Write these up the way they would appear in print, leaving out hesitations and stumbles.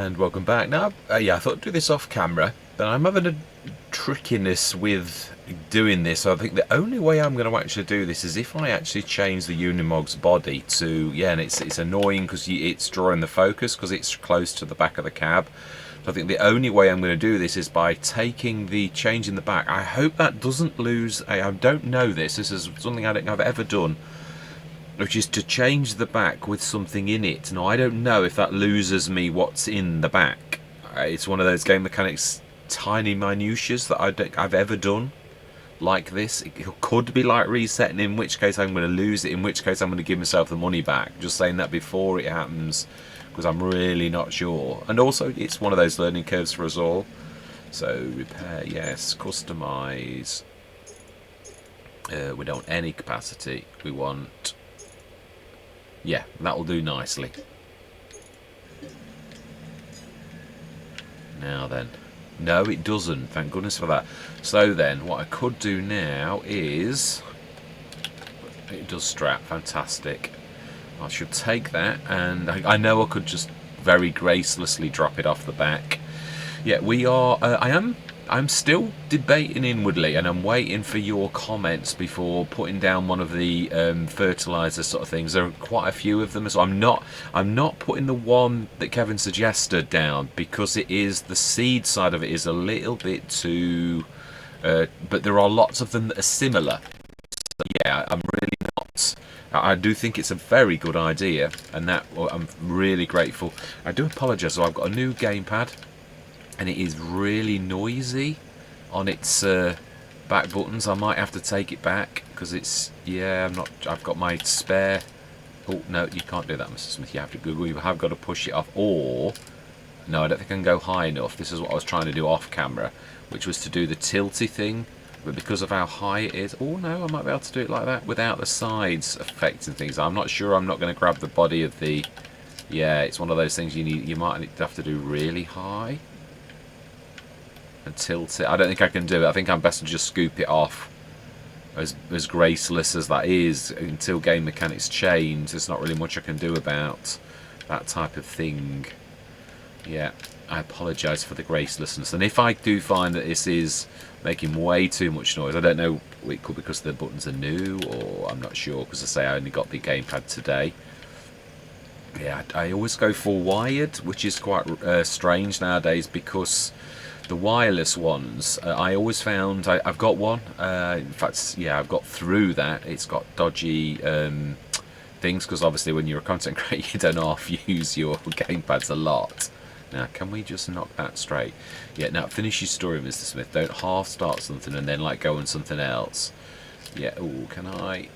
And welcome back. Now, yeah, I thought I'd do this off camera, but I'm having a trickiness with doing this. So I think the only way I'm going to actually do this is if I actually change the Unimog's body to, yeah, and it's annoying because it's drawing the focus because it's close to the back of the cab. So I think the only way I'm going to do this is by changing the back. I hope that doesn't lose, I don't know this is something I don't think I've ever done, which is to change the back with something in it. Now, I don't know if that loses me what's in the back. It's one of those game mechanics, tiny minutiae that I've ever done like this. It could be like resetting, in which case I'm going to lose it, in which case I'm going to give myself the money back. Just saying that before it happens, because I'm really not sure. And also, it's one of those learning curves for us all. So, repair, yes. Customize. We don't want any capacity. We want... yeah, that'll do nicely. Now then. No, it doesn't. Thank goodness for that. So then, what I could do now is... it does strap. Fantastic. I should take that, and I know I could just very gracelessly drop it off the back. Yeah, we are... I'm still debating inwardly, and I'm waiting for your comments before putting down one of the fertilizer sort of things. There are quite a few of them, so I'm not putting the one that Kevin suggested down because it is, the seed side of it is a little bit too, but there are lots of them that are similar. So yeah, I'm really not. I do think it's a very good idea, and that, well, I'm really grateful. I do apologise. So I've got a new gamepad, and it is really noisy on its back buttons. I might have to take it back because it's, yeah, I've got my spare. Oh no, you can't do that, Mr. Smith. You have to Google. You have got to push it off. Or no, I don't think I can go high enough. This is what I was trying to do off camera, which was to do the tilty thing. But because of how high it is, oh no, I might be able to do it like that without the sides affecting things. I'm not sure. I'm not going to grab the body of the. Yeah, it's one of those things you might have to do really high and tilt it. I don't think I can do it. I think I'm best to just scoop it off. As graceless as that is, until game mechanics change, there's not really much I can do about that type of thing. Yeah, I apologise for the gracelessness. And if I do find that this is making way too much noise, I don't know, it could be because the buttons are new, or I'm not sure, because I say I only got the gamepad today. Yeah, I always go for wired, which is quite strange nowadays, because the wireless ones, I always found, I've got one, in fact, yeah, I've got through that. It's got dodgy things, because obviously when you're a content creator, you don't half-use your gamepads a lot. Now, can we just knock that straight? Yeah, now finish your story, Mr. Smith. Don't half-start something and then like go on something else. Yeah, oh, can I...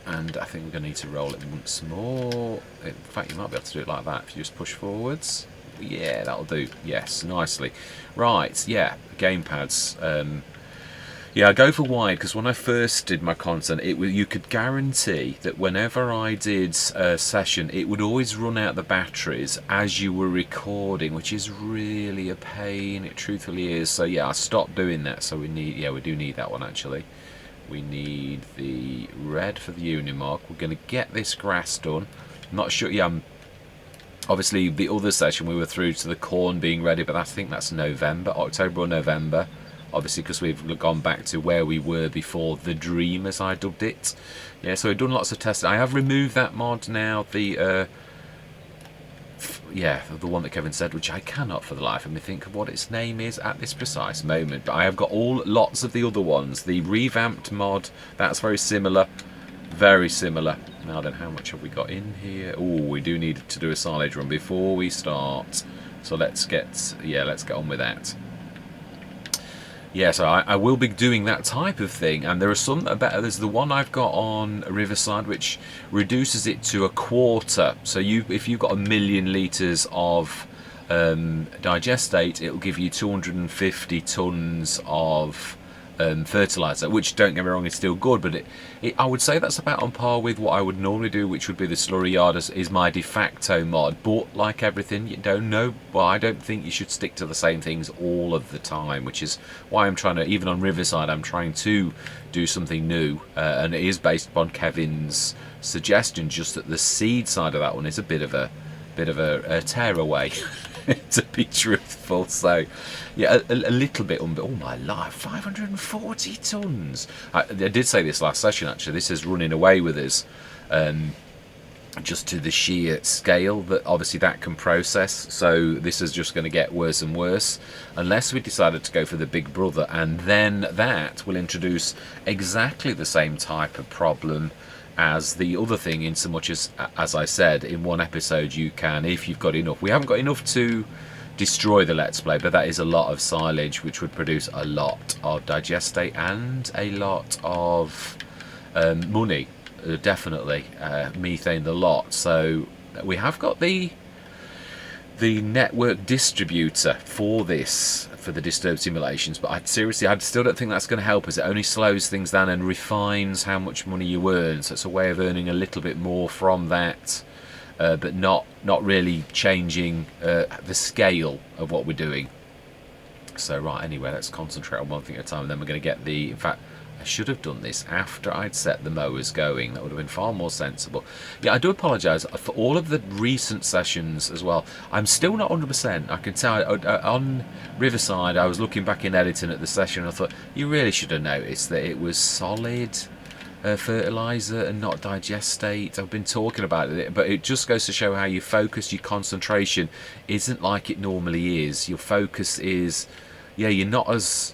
and I think we're going to need to roll it once more. In fact, you might be able to do it like that if you just push forwards. Yeah, that'll do. Yes, nicely. Right, yeah, gamepads. Yeah, I go for wide because when I first did my content, you could guarantee that whenever I did a session, it would always run out the batteries as you were recording, which is really a pain. It truthfully is. So yeah, I stopped doing that. So we do need that one actually. We need the red for the Unimog. We're going to get this grass done. I'm not sure. Yeah, obviously the other session we were through to the corn being ready, but I think that's November, October or November. Obviously, because we've gone back to where we were before the dream, as I dubbed it. Yeah, so we've done lots of testing. I have removed that mod now, the one that Kevin said, which I cannot for the life of me think of what its name is at this precise moment. But I have got lots of the other ones. The revamped mod, that's very similar. Very similar. Now then, how much have we got in here? Oh, we do need to do a silage run before we start. So let's get on with that. Yeah, so I will be doing that type of thing, and there are some that are better. There's the one I've got on Riverside, which reduces it to a quarter. So if you've got 1 million litres of digestate, it'll give you 250 tonnes of fertilizer, which, don't get me wrong, is still good, but I would say that's about on par with what I would normally do, which would be the slurry yard is my de facto mod. But like everything, you don't know. Well, I don't think you should stick to the same things all of the time, which is why I'm trying to, even on Riverside, I'm trying to do something new, and it is based upon Kevin's suggestion, just that the seed side of that one is a bit of a tear away. to be truthful. So yeah, a little bit all my life, 540 tons. I did say this last session, actually. This is running away with us, just to the sheer scale that obviously that can process. So this is just going to get worse and worse unless we decided to go for the big brother, and then that will introduce exactly the same type of problem as the other thing, in so much as I said, in one episode you can, if you've got enough. We haven't got enough to destroy the Let's Play, but that is a lot of silage, which would produce a lot of digestate and a lot of money. Definitely methane the lot. So we have got the network distributor for this, for the disturbed simulations, but I still don't think that's going to help us. It only slows things down and refines how much money you earn, so it's a way of earning a little bit more from that, but not really changing the scale of what we're doing. So right, anyway, let's concentrate on one thing at a time, and then we're going to get in fact, I should have done this after I'd set the mowers going. That would have been far more sensible. Yeah, I do apologise for all of the recent sessions as well. I'm still not 100%. I can tell on Riverside, I was looking back in editing at the session, and I thought, you really should have noticed that it was solid fertiliser and not digestate. I've been talking about it, but it just goes to show how you focus, your concentration isn't like it normally is. Your focus is, yeah, you're not as...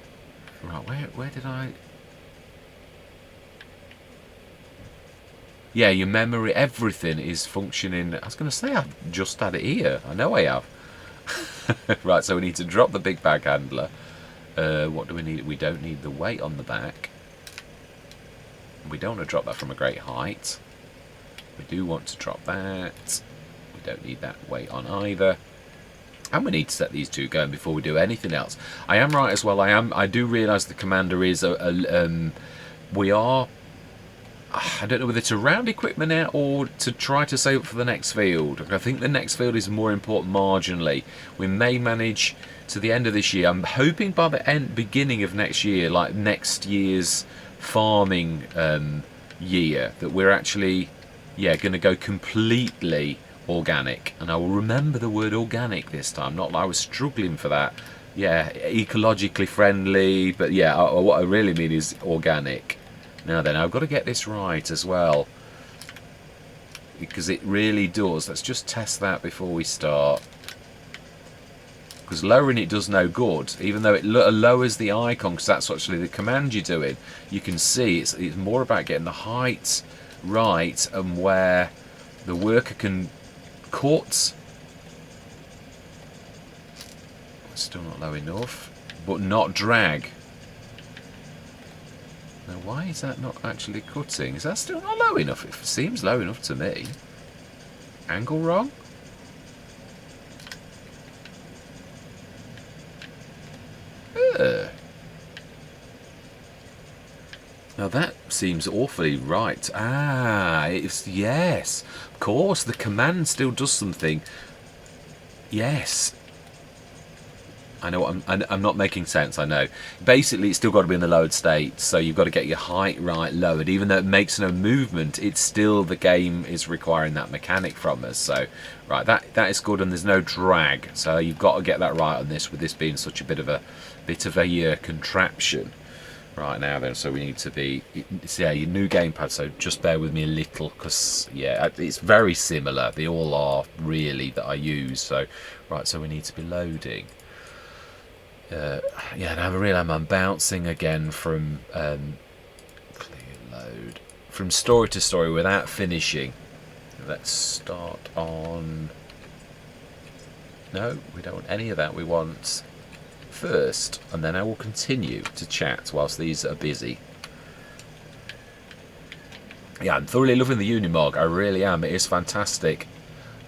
Right, where did I... Yeah, your memory, everything is functioning. I was going to say I've just had it here. I know I have. Right, so we need to drop the big bag handler. What do we need? We don't need the weight on the back. We don't want to drop that from a great height. We do want to drop that. We don't need that weight on either. And we need to set these two going before we do anything else. I am right as well. I do realise the commander is we are... I don't know whether to round equipment out or to try to save it for the next field. I think the next field is more important marginally. We may manage to the end of this year. I'm hoping by the beginning of next year, like next year's farming year, that we're actually, yeah, going to go completely organic. And I will remember the word organic this time. Not that I was struggling for that. Yeah, ecologically friendly, but yeah, what I really mean is organic. Now then, I've got to get this right as well, because it really does. Let's just test that before we start, because lowering it does no good, even though it lowers the icon, because that's actually the command you're doing. You can see it's more about getting the height right and where the worker can cut. It's still not low enough, but not drag. Now, why is that not actually cutting? Is that still not low enough? It seems low enough to me. Angle wrong? Now that seems awfully right. Ah, it's... Yes. Of course, the command still does something. Yes. I know I'm not making sense, I know. Basically, it's still got to be in the lowered state, so you've got to get your height right lowered. Even though it makes no movement, it's still, the game is requiring that mechanic from us. So, right, that is good, and there's no drag. So you've got to get that right on this, with this being such a bit of a contraption. Right now then, so we need to be, yeah, your new gamepad, so just bear with me a little, because, yeah, it's very similar. They all are, really, that I use. So, right, so we need to be loading. Yeah, now I realise I'm bouncing again from clear load, from story to story without finishing. Let's start on... No, we don't want any of that. We want first, and then I will continue to chat whilst these are busy. Yeah, I'm thoroughly loving the Unimog. I really am. It is fantastic.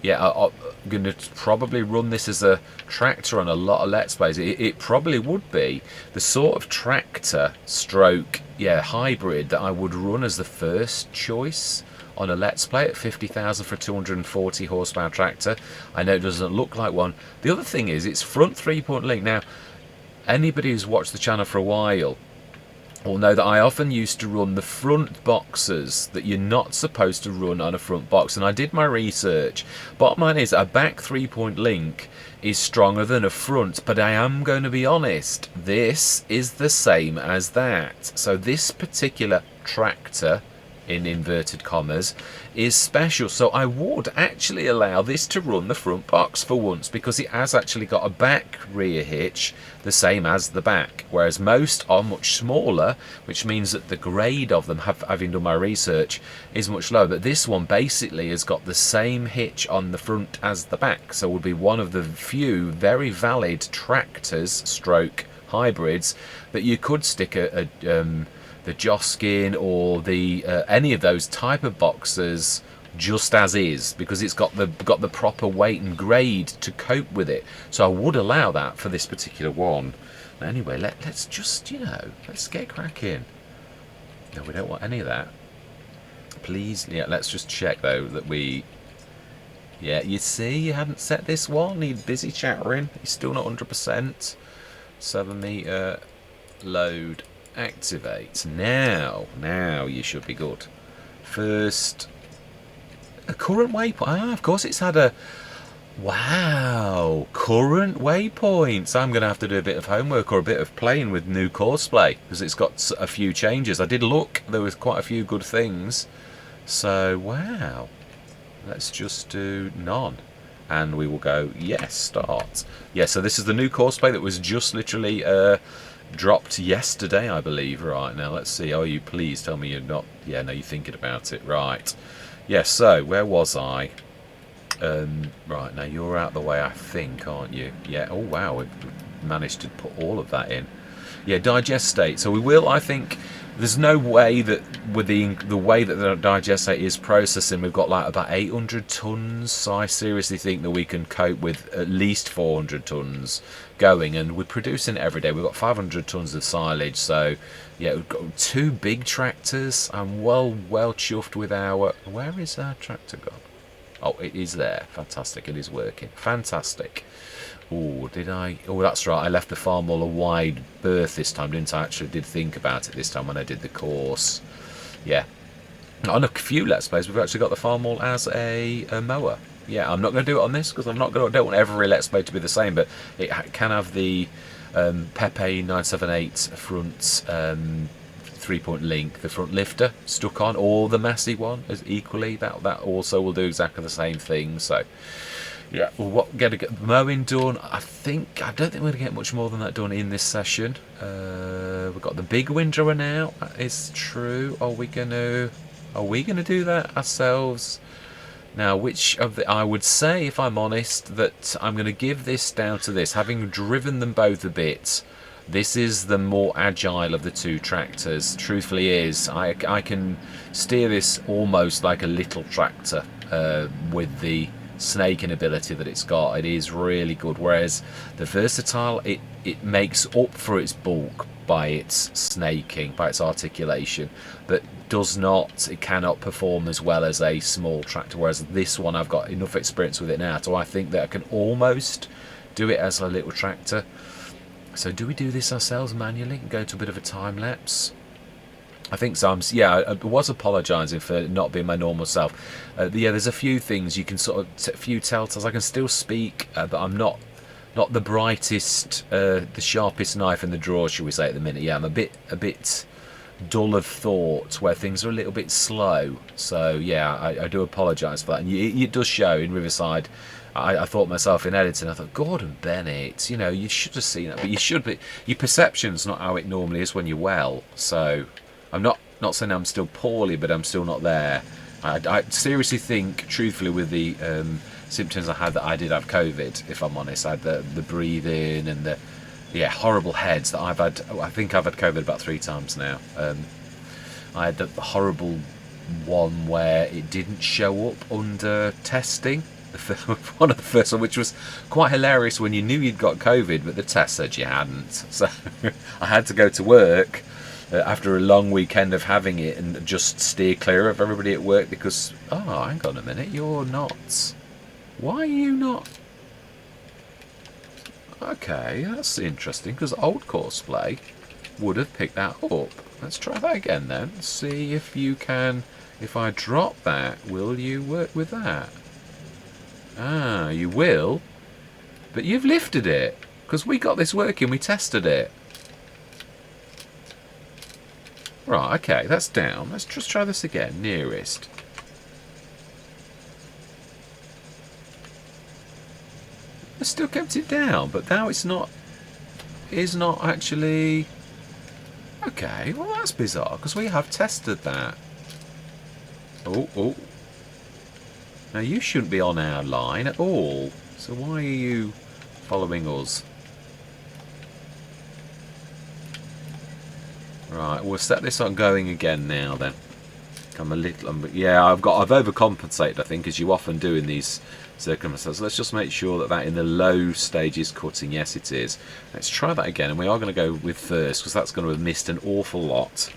Yeah, I'm going to probably run this as a tractor on a lot of Let's Plays. It probably would be the sort of tractor stroke, yeah, hybrid that I would run as the first choice on a Let's Play at 50,000 for a 240 horsepower tractor. I know it doesn't look like one. The other thing is, it's front 3-point link. Now, anybody who's watched the channel for a while will know that I often used to run the front boxes that you're not supposed to run on a front box, and I did my research. Bottom line is a back 3-point link is stronger than a front, but I am going to be honest, this is the same as that. So this particular tractor, in inverted commas, is special, so I would actually allow this to run the front box for once, because it has actually got a back rear hitch the same as the back, whereas most are much smaller, which means that the grade of them, having done my research, is much lower. But this one basically has got the same hitch on the front as the back, so would be one of the few very valid tractors stroke hybrids that you could stick the Joskin or the any of those type of boxes just as is, because it's got the proper weight and grade to cope with it. So I would allow that for this particular one. Anyway, let's just, let's get cracking. No, we don't want any of that. Please, yeah, let's just check though that we. Yeah, you see, you hadn't set this one. He's busy chattering. He's still not 100%. 7 meter load. Activate. Now you should be good. First, a current waypoint. Of course it's had a... Wow, current waypoints. I'm going to have to do a bit of homework or a bit of playing with new courseplay, because it's got a few changes. I did look, there was quite a few good things. So, wow. Let's just do none. And we will go, yes, start. Yeah, so this is the new courseplay that was just literally... dropped yesterday, I believe. Right, now let's see. Oh, you please tell me you're not... Yeah, no, you're thinking about it. Right. Yes, so where was I? Right, now you're out the way, I think, aren't you? Yeah, oh wow, we've managed to put all of that in. Yeah, digestate. So we will, I think... There's no way that with the way that the digestate is processing, we've got like about 800 tons. So I seriously think that we can cope with at least 400 tons going, and we're producing it every day. We've got 500 tons of silage. So yeah, we've got 2 big tractors. I'm well chuffed with our... Where is our tractor gone? Oh, it is there. Fantastic. It is working. Fantastic. Oh, did I? Oh, that's right. I left the farm all a wide berth this time, didn't I? Actually did think about it this time when I did the course. Yeah. On a few Let's Plays, we've actually got the farm wall as a mower. Yeah, I'm not going to do it on this because I don't want every Let's Play to be the same, but it can have the Pepe 978 front 3-point link, the front lifter stuck on, or the Massey one as equally. That also will do exactly the same thing. So. Yeah, we'll get mowing done. I don't think we're going to get much more than that done in this session. We've got the big windrower now. That is true. Are we going to do that ourselves? Now, which of the... I would say, if I'm honest, that I'm going to give this down to this. Having driven them both a bit, this is the more agile of the 2 tractors. Truthfully is. I can steer this almost like a little tractor with the... snaking ability that it's got. It is really good, whereas the versatile, it makes up for its bulk by its snaking, by its articulation, but it cannot perform as well as a small tractor, whereas this one I've got enough experience with it now, so I think that I can almost do it as a little tractor. So do we do this ourselves manually and go to a bit of a time lapse? I think so. I was apologising for not being my normal self. Yeah, there's a few things you can sort of... a few telltales. I can still speak, but I'm not the brightest, the sharpest knife in the drawer, shall we say, at the minute. Yeah, I'm a bit dull of thought, where things are a little bit slow. So, yeah, I do apologise for that. And it does show in Riverside. I thought myself in editing, I thought, Gordon Bennett, you should have seen that. But you should be... Your perception's not how it normally is when you're well, so... I'm not saying I'm still poorly, but I'm still not there. I seriously think, truthfully, with the symptoms I had, that I did have COVID, if I'm honest. I had the breathing and the horrible heads that I've had. I think I've had COVID about 3 times now. I had the horrible one where it didn't show up under testing. One of the first one, which was quite hilarious when you knew you'd got COVID, but the test said you hadn't. So I had to go to work after a long weekend of having it and just steer clear of everybody at work because, oh, hang on a minute, you're not. Why are you not? Okay, that's interesting, because old courseplay, would have picked that up. Let's try that again then. See if you can, if I drop that, will you work with that? Ah, you will, but you've lifted it, because we got this working, we tested it. Right, okay, that's down. Let's just try this again, nearest. I still kept it down, but now it's not actually... Okay, well that's bizarre, because we have tested that. Oh. Now you shouldn't be on our line at all, so why are you following us? Right, we'll set this on going again now then. Yeah, I've overcompensated, I think, as you often do in these circumstances. Let's just make sure that in the low stage is cutting. Yes, it is. Let's try that again, and we are going to go with first, because that's going to have missed an awful lot.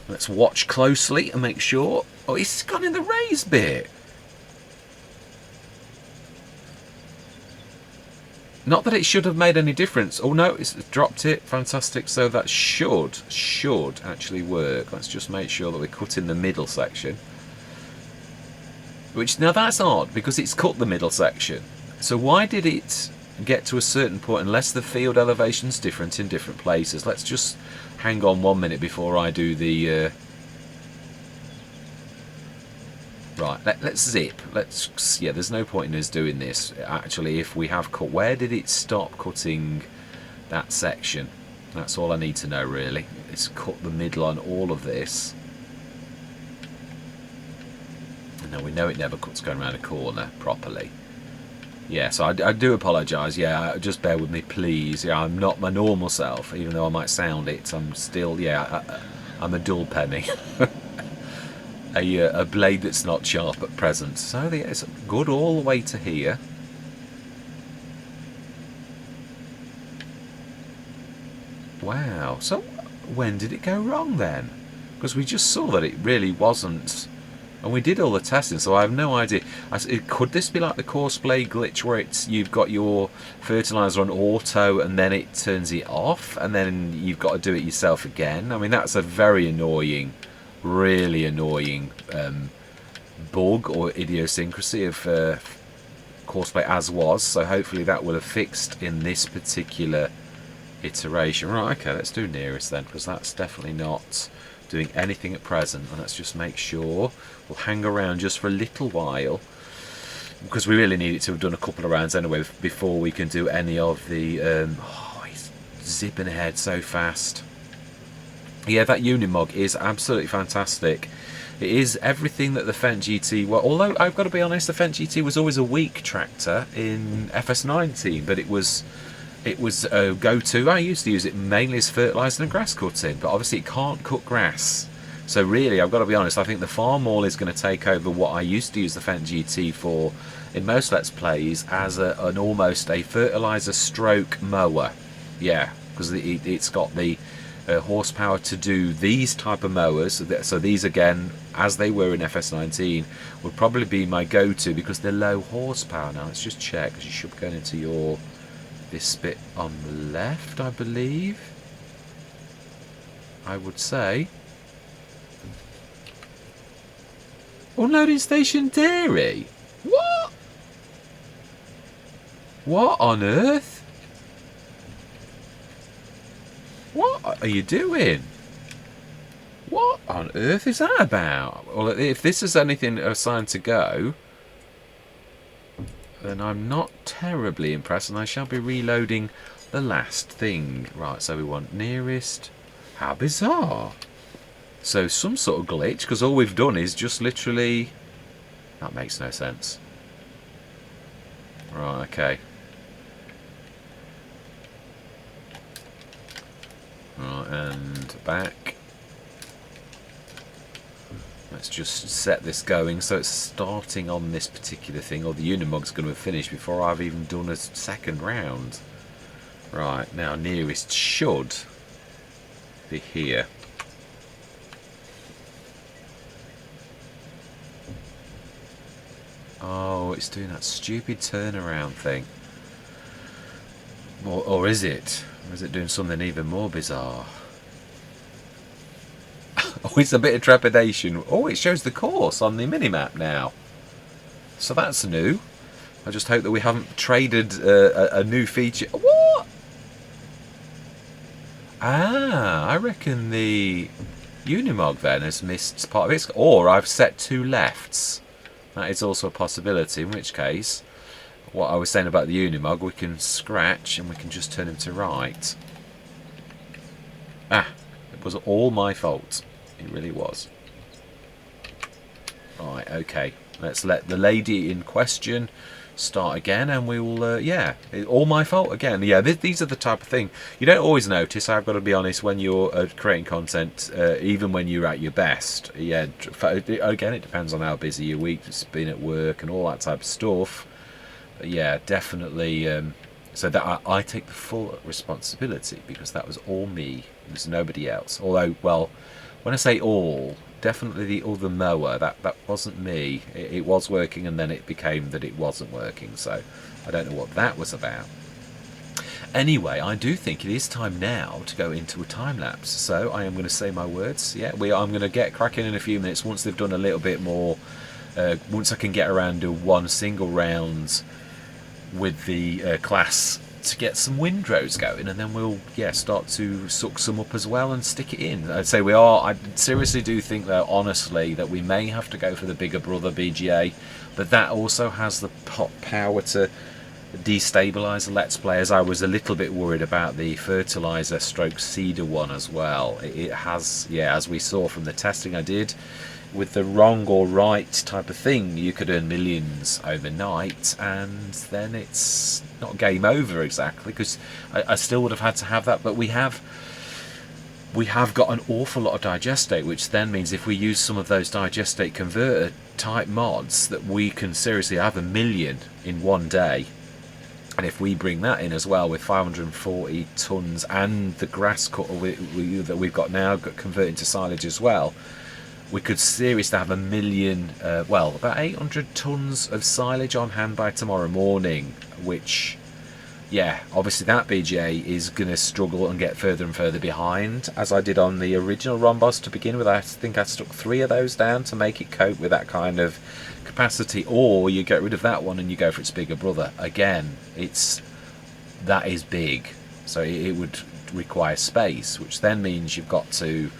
Let's watch closely and make sure. Oh, it's gone in the raised bit. Not that it should have made any difference. Oh no, it's dropped it. Fantastic. So that should actually work. Let's just make sure that we cut in the middle section. Which, now that's odd, because it's cut the middle section. So why did it get to a certain point unless the field elevation's different in different places? Let's just hang on 1 minute before I do the... Right, let's zip. Yeah, there's no point in us doing this. Actually, if we have cut, where did it stop cutting that section? That's all I need to know, really. It's cut the middle on all of this. And now we know it never cuts going around a corner properly. Yeah, so I do apologise. Yeah, just bear with me, please. Yeah, I'm not my normal self, even though I might sound it. I'm still, yeah, I'm a dull penny. A blade that's not sharp at present. So it's good all the way to here. Wow. So when did it go wrong then? Because we just saw that it really wasn't, and we did all the testing, so I have no idea. Could this be like the coarse blade glitch, where you've got your fertiliser on auto and then it turns it off, and then you've got to do it yourself again? I mean, that's a very annoying, really annoying bug or idiosyncrasy of courseplay as was. So hopefully that will have fixed in this particular iteration. Right, okay, let's do nearest then, because that's definitely not doing anything at present. And let's just make sure we'll hang around just for a little while, because we really need it to have done a couple of rounds anyway before we can do any of the oh, he's zipping ahead so fast. Yeah, that Unimog is absolutely fantastic. It is everything that the Fendt GT... Well, although I've got to be honest, the Fendt GT was always a weak tractor in FS19, but it was a go-to. I used to use it mainly as fertiliser and grass cutting, but obviously it can't cut grass. So really, I've got to be honest, I think the Farm Maul is going to take over what I used to use the Fendt GT for in most Let's Plays, as an almost a fertiliser stroke mower. Yeah, because it's got the horsepower to do these type of mowers. So these, again, as they were in FS19, would probably be my go-to because they're low horsepower. Now let's just check, because you should be going into this bit on the left, I believe. I would say. Unloading station dairy? What? What on earth? What are you doing? What on earth is that about? Well, if this is anything assigned to go, then I'm not terribly impressed, and I shall be reloading the last thing. Right, so we want nearest. How bizarre. So some sort of glitch, because all we've done is just literally... That makes no sense. Right, okay. Right, and back. Let's just set this going so it's starting on this particular thing, or the Unimog's going to have finished before I've even done a second round. Right, now nearest should be here. Oh, it's doing that stupid turnaround thing. Or is it? Or is it doing something even more bizarre? Oh, it's a bit of trepidation. Oh, it shows the course on the minimap now. So that's new. I just hope that we haven't traded a new feature. What? Ah, I reckon the Unimog then has missed part of it. Or I've set 2 lefts. That is also a possibility, in which case, what I was saying about the Unimog, we can scratch and we can just turn him to right. Ah, it was all my fault. It really was. Right, okay. Let's let the lady in question start again, and we will, yeah, all my fault again. Yeah, these are the type of thing you don't always notice, I've got to be honest, when you're creating content, even when you're at your best. Yeah, again, it depends on how busy your week's been at work and all that type of stuff. But yeah, definitely, so that I take the full responsibility, because that was all me. There's nobody else. Although, well, when I say all, definitely the other mower, that wasn't me. It was working, and then it became that it wasn't working. So I don't know what that was about. Anyway, I do think it is time now to go into a time lapse. So I am going to say my words. Yeah, I'm going to get cracking in a few minutes once they've done a little bit more. Once I can get around to one single round with the class to get some windrows going, and then we'll start to suck some up as well and stick it in. I'd say I seriously do think, though, honestly, that we may have to go for the bigger brother BGA, but that also has the power to destabilize the Let's Players. I was a little bit worried about the fertilizer stroke seeder one as well. It has, as we saw from the testing I did, with the wrong or right type of thing, you could earn millions overnight, and then it's not game over exactly, because I still would have had to have that. But we have got an awful lot of digestate, which then means if we use some of those digestate converter type mods, that we can seriously have 1 million in one day. And if we bring that in as well with 540 tons and the grass cutter that we've got now converting to silage as well, we could seriously have 1 million, well, about 800 tons of silage on hand by tomorrow morning, which, obviously that BGA is going to struggle and get further and further behind, as I did on the original Romboz to begin with. I think I stuck 3 of those down to make it cope with that kind of capacity, or you get rid of that one and you go for its bigger brother. Again, that is big, so it would require space, which then means you've got to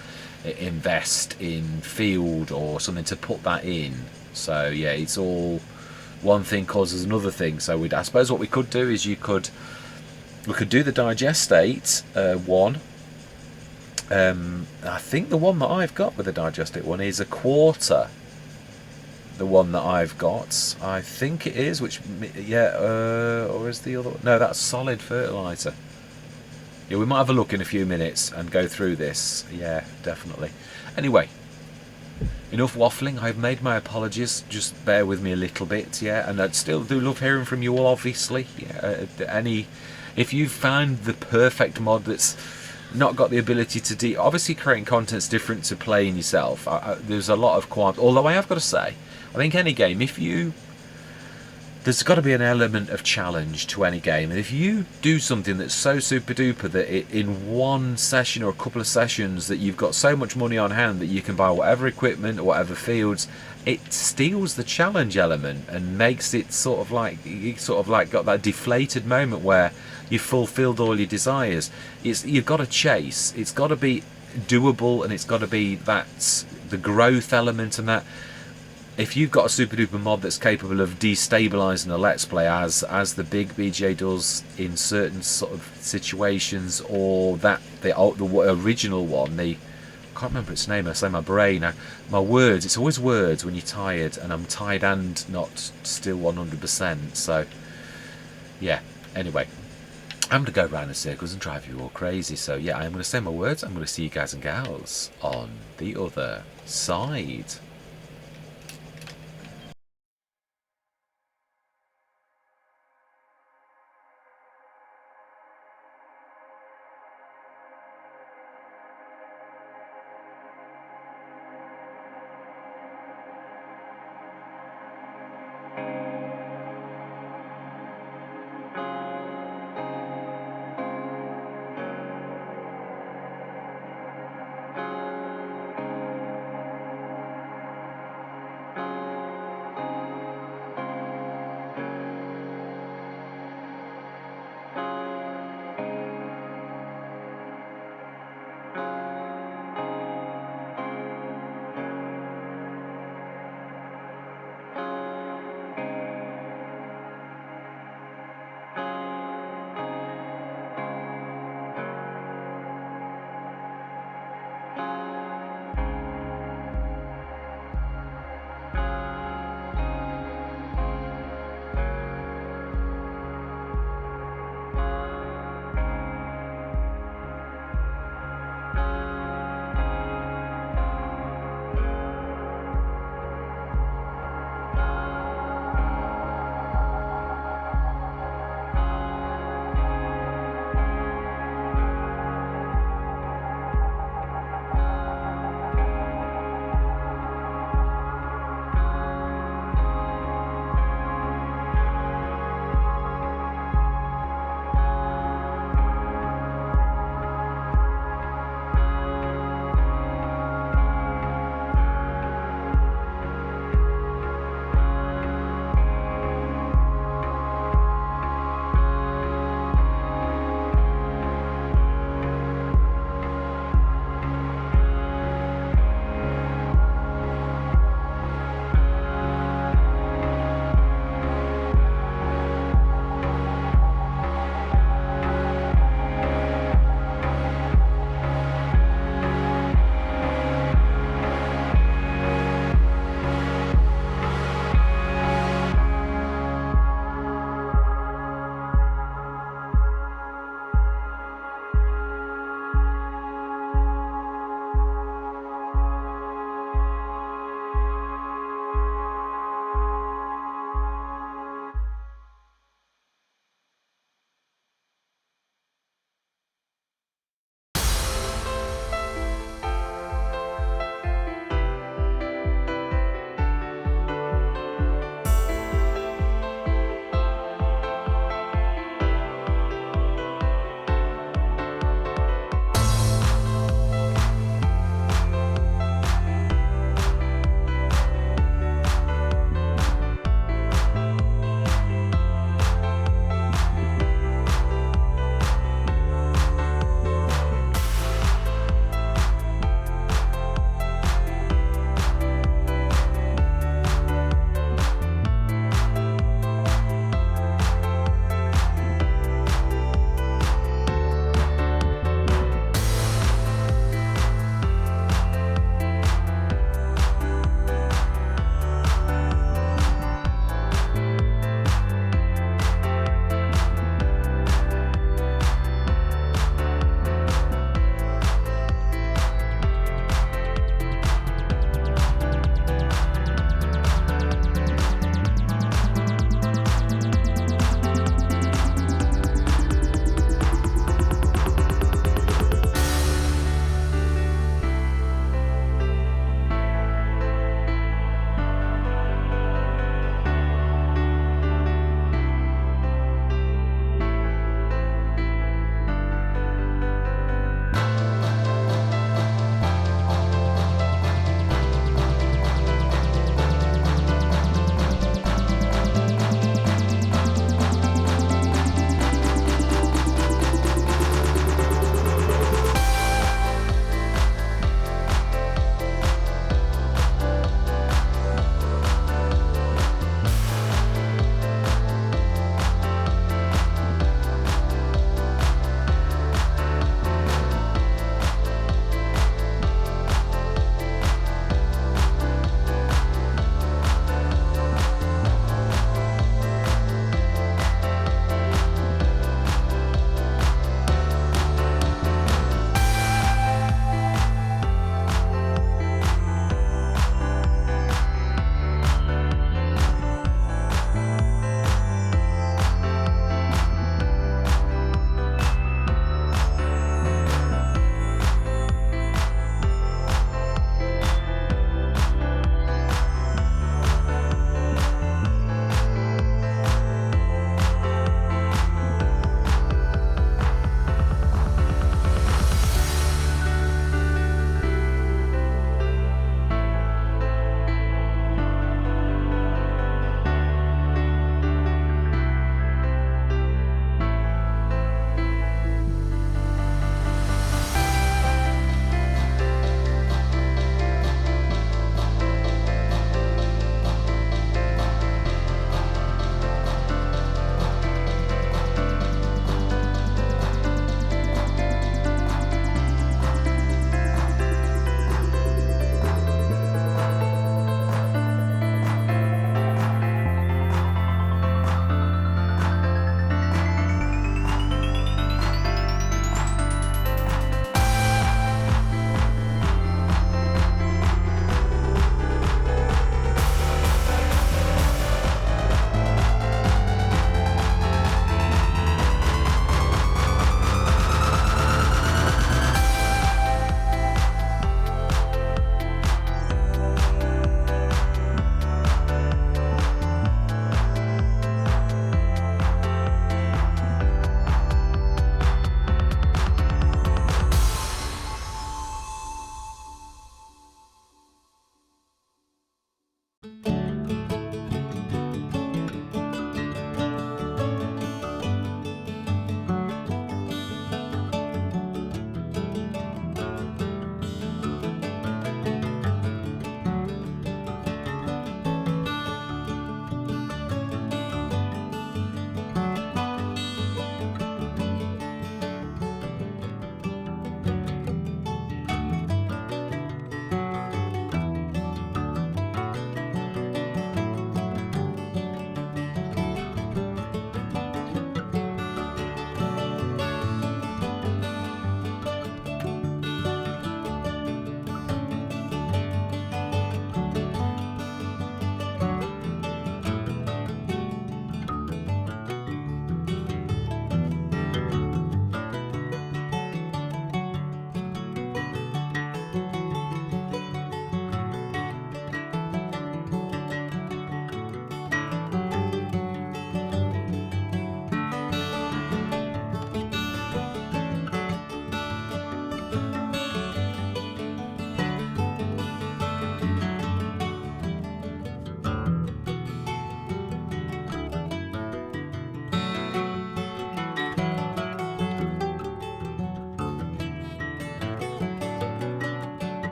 invest in field or something to put that in. So it's all one thing causes another thing. So I suppose what we could do is we could do the digestate one. I think the one that I've got with the digestate one is 1/4. The one that I've got, I think it is, which or is the other one? No, that's solid fertilizer. Yeah, we might have a look in a few minutes and go through this. Yeah, definitely. Anyway, enough waffling. I've made my apologies. Just bear with me a little bit, and I'd still do love hearing from you all, obviously. If you've found the perfect mod that's not got the ability to obviously creating content's different to playing yourself. There's a lot of although I have got to say, I think any game, there's got to be an element of challenge to any game, and if you do something that's so super duper that in one session or a couple of sessions that you've got so much money on hand that you can buy whatever equipment or whatever fields, it steals the challenge element and makes it sort of like got that deflated moment where you've fulfilled all your desires. You've got to chase. It's got to be doable, and it's got to be the growth element, and that. If you've got a super duper mod that's capable of destabilizing a Let's Play as the big BGA does in certain sort of situations, or the original one, I can't remember its name. I say my brain, my words. It's always words when you're tired, and I'm tired and not still 100%. So anyway, I'm going to go round in circles and drive you all crazy. So I'm going to say my words. I'm going to see you guys and gals on the other side.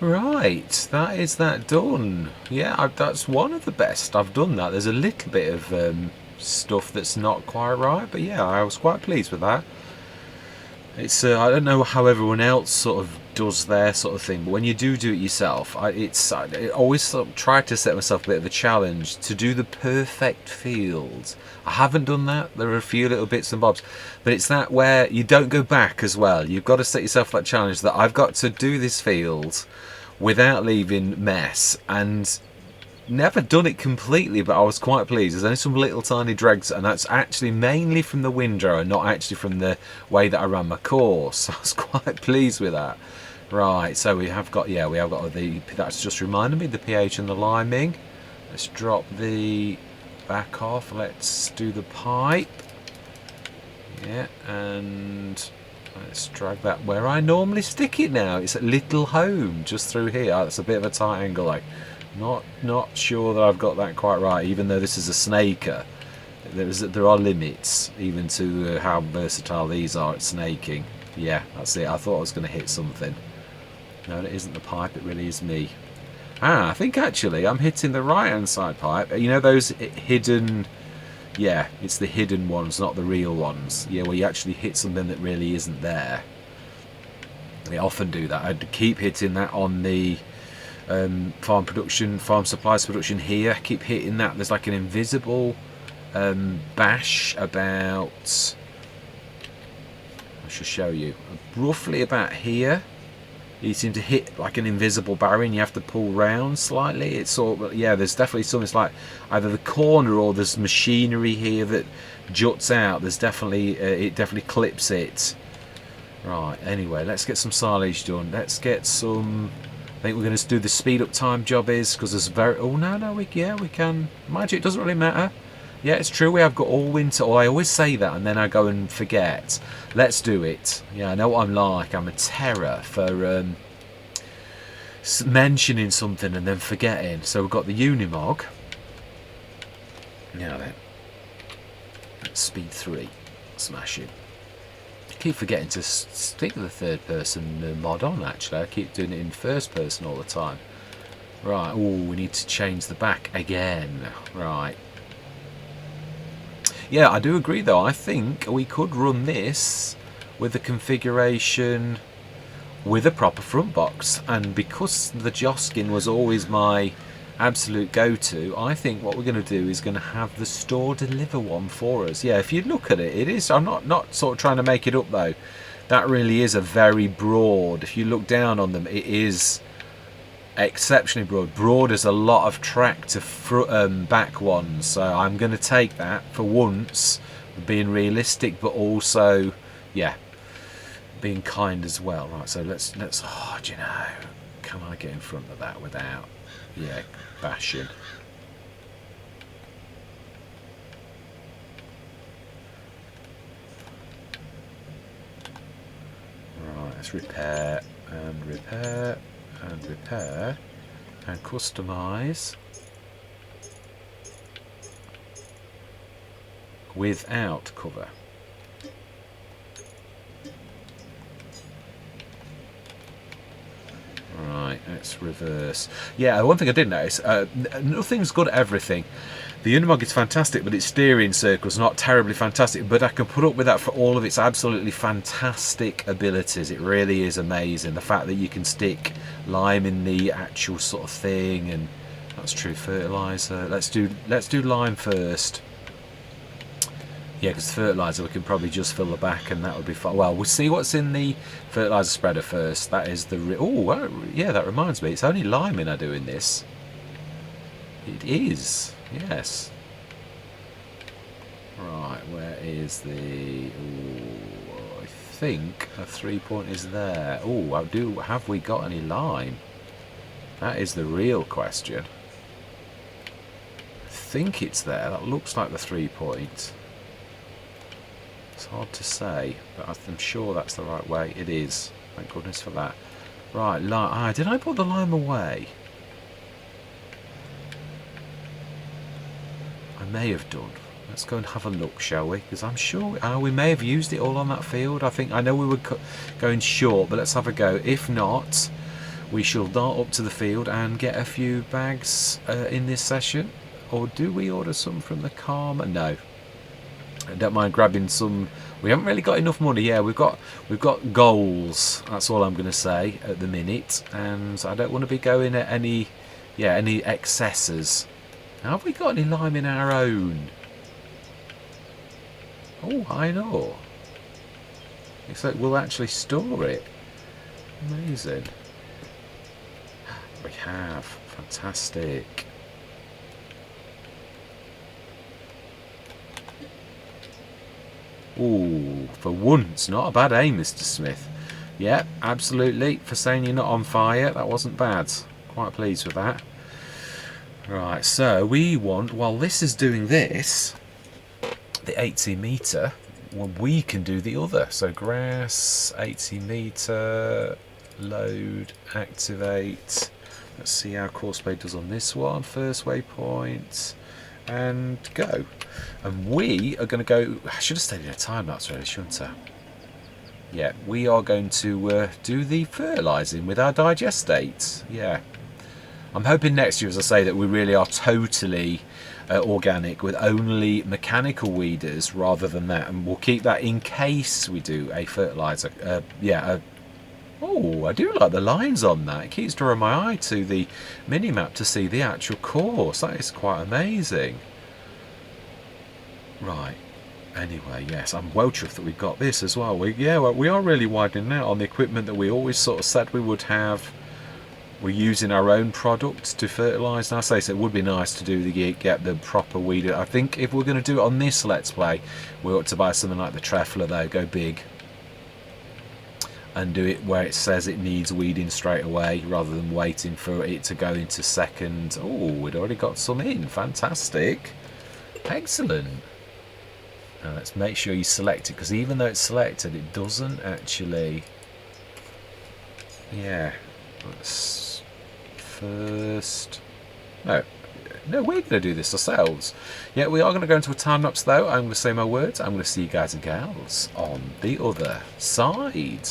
Right, that is that done. Yeah, that's one of the best I've done that. There's a little bit of stuff that's not quite right, but yeah, I was quite pleased with that. It's I don't know how everyone else sort of does their sort of thing, but when you do it yourself, I always sort of try to set myself a bit of a challenge to do the perfect field. I haven't done that. There are a few little bits and bobs, but it's that where you don't go back as well. You've got to set yourself that challenge that I've got to do this field without leaving mess, and never done it completely, but I was quite pleased. There's only some little tiny dregs, and that's actually mainly from the windrow and not actually from the way that I ran my course. I was quite pleased with that. Right, so we have got, yeah, we have got the, that's just reminded me, the pH and the liming. Let's drop the back off. Let's do the pipe. Yeah, and let's drag that where I normally stick it now. It's a little home just through here. Oh, that's a bit of a tight angle, like. Not sure that I've got that quite right, even though this is a snaker. There are limits even to how versatile these are at snaking. Yeah, that's it. I thought I was going to hit something. No, it isn't the pipe, it really is me. I think actually I'm hitting the right hand side pipe. You know those hidden, yeah, it's the hidden ones, not the real ones. Yeah, where you actually hit something that really isn't there. They often do that. I'd keep hitting that on the farm supplies production here. Keep hitting that. There's like an invisible bash about, I should show you, roughly about here. You seem to hit like an invisible barrier and you have to pull round slightly. It's sort of, yeah, there's definitely something. It's like either the corner or there's machinery here that juts out. There's definitely it definitely clips it. Right, anyway, let's get some silage done. Let's get some, I think we're going to do the speed up time job is, because there's very, oh no, we can, mind you, it doesn't really matter. Yeah, it's true, we have got all winter, or I always say that and then I go and forget. Let's do it. Yeah, I know what I'm like. I'm a terror for mentioning something and then forgetting. So we've got the Unimog. Now then, speed 3, smashing. I keep forgetting to stick the third person mod on, actually. I keep doing it in first person all the time. Right, oh, we need to change the back again. Right. Yeah, I do agree though. I think we could run this with the configuration with a proper front box. And because the Joskin was always my absolute go-to, I think what we're going to do is going to have the store deliver one for us. Yeah, if you look at it, it is, I'm not sort of trying to make it up though, that really is a very broad, if you look down on them, it is exceptionally broad as a lot of track to back ones. So I'm going to take that for once, being realistic but also, yeah, being kind as well. Right, so let's oh, do you know, can I get in front of that without, yeah, bashing? Right, let's repair and repair and repair and customize without cover. Right, let's reverse. Yeah, one thing I did notice, nothing's good at everything. The Unimog is fantastic, but its steering circle's not terribly fantastic, but I can put up with that for all of its absolutely fantastic abilities. It really is amazing. The fact that you can stick lime in the actual sort of thing, and that's true, fertiliser. Let's do lime first. Yeah, because fertiliser we can probably just fill the back and that would be fine. Well, we'll see what's in the fertiliser spreader first. That is the... Oh, yeah, that reminds me. It's only liming I do in this. It is, yes. Right, where is the... Ooh, I think a 3-point is there. Oh, have we got any lime? That is the real question. I think it's there. That looks like the 3-point. It's hard to say, but I'm sure that's the right way. It is. Thank goodness for that. Right, lime. Did I put the lime away? I may have done. Let's go and have a look, shall we? Because I'm sure we may have used it all on that field. I know we were going short, but let's have a go. If not, we shall dart up to the field and get a few bags in this session. Or do we order some from the Karma? No, I don't mind grabbing some. We haven't really got enough money. Yeah, we've got goals. That's all I'm going to say at the minute, and I don't want to be going at any excesses. Have we got any lime in our own? Oh, I know. It's like we'll actually store it. Amazing. We have. Fantastic. Ooh, for once, not a bad aim, Mr. Smith. Yeah, absolutely. For saying you're not on fire, that wasn't bad. Quite pleased with that. Right, so we want, while this is doing this, the 80 metre, well, we can do the other. So grass, 80 metre, load, activate. Let's see how Courseplay does on this one. First waypoint, and go. And we are going to go. I should have stayed in a time lapse really, shouldn't I? Yeah, we are going to do the fertilising with our digestate. Yeah, I'm hoping next year, as I say, that we really are totally organic with only mechanical weeders rather than that, and we'll keep that in case we do a fertiliser. Oh, I do like the lines on that. It keeps drawing my eye to the mini-map to see the actual course. That is quite amazing. Right. Anyway, yes, I'm well chuffed that we've got this as well. We are really widening out on the equipment that we always sort of said we would have. We're using our own products to fertilise. And I say so it would be nice to do get the proper weeder. I think if we're going to do it on this Let's Play, we ought to buy something like the Trefler though, go big. And do it where it says it needs weeding straight away rather than waiting for it to go into second. Oh, we'd already got some in. Fantastic. Excellent. Now let's make sure you select it, because even though it's selected, it doesn't actually... Yeah. Let's first... No, we're going to do this ourselves. Yeah, we are going to go into a time lapse though. I'm going to say my words. I'm going to see you guys and gals on the other side.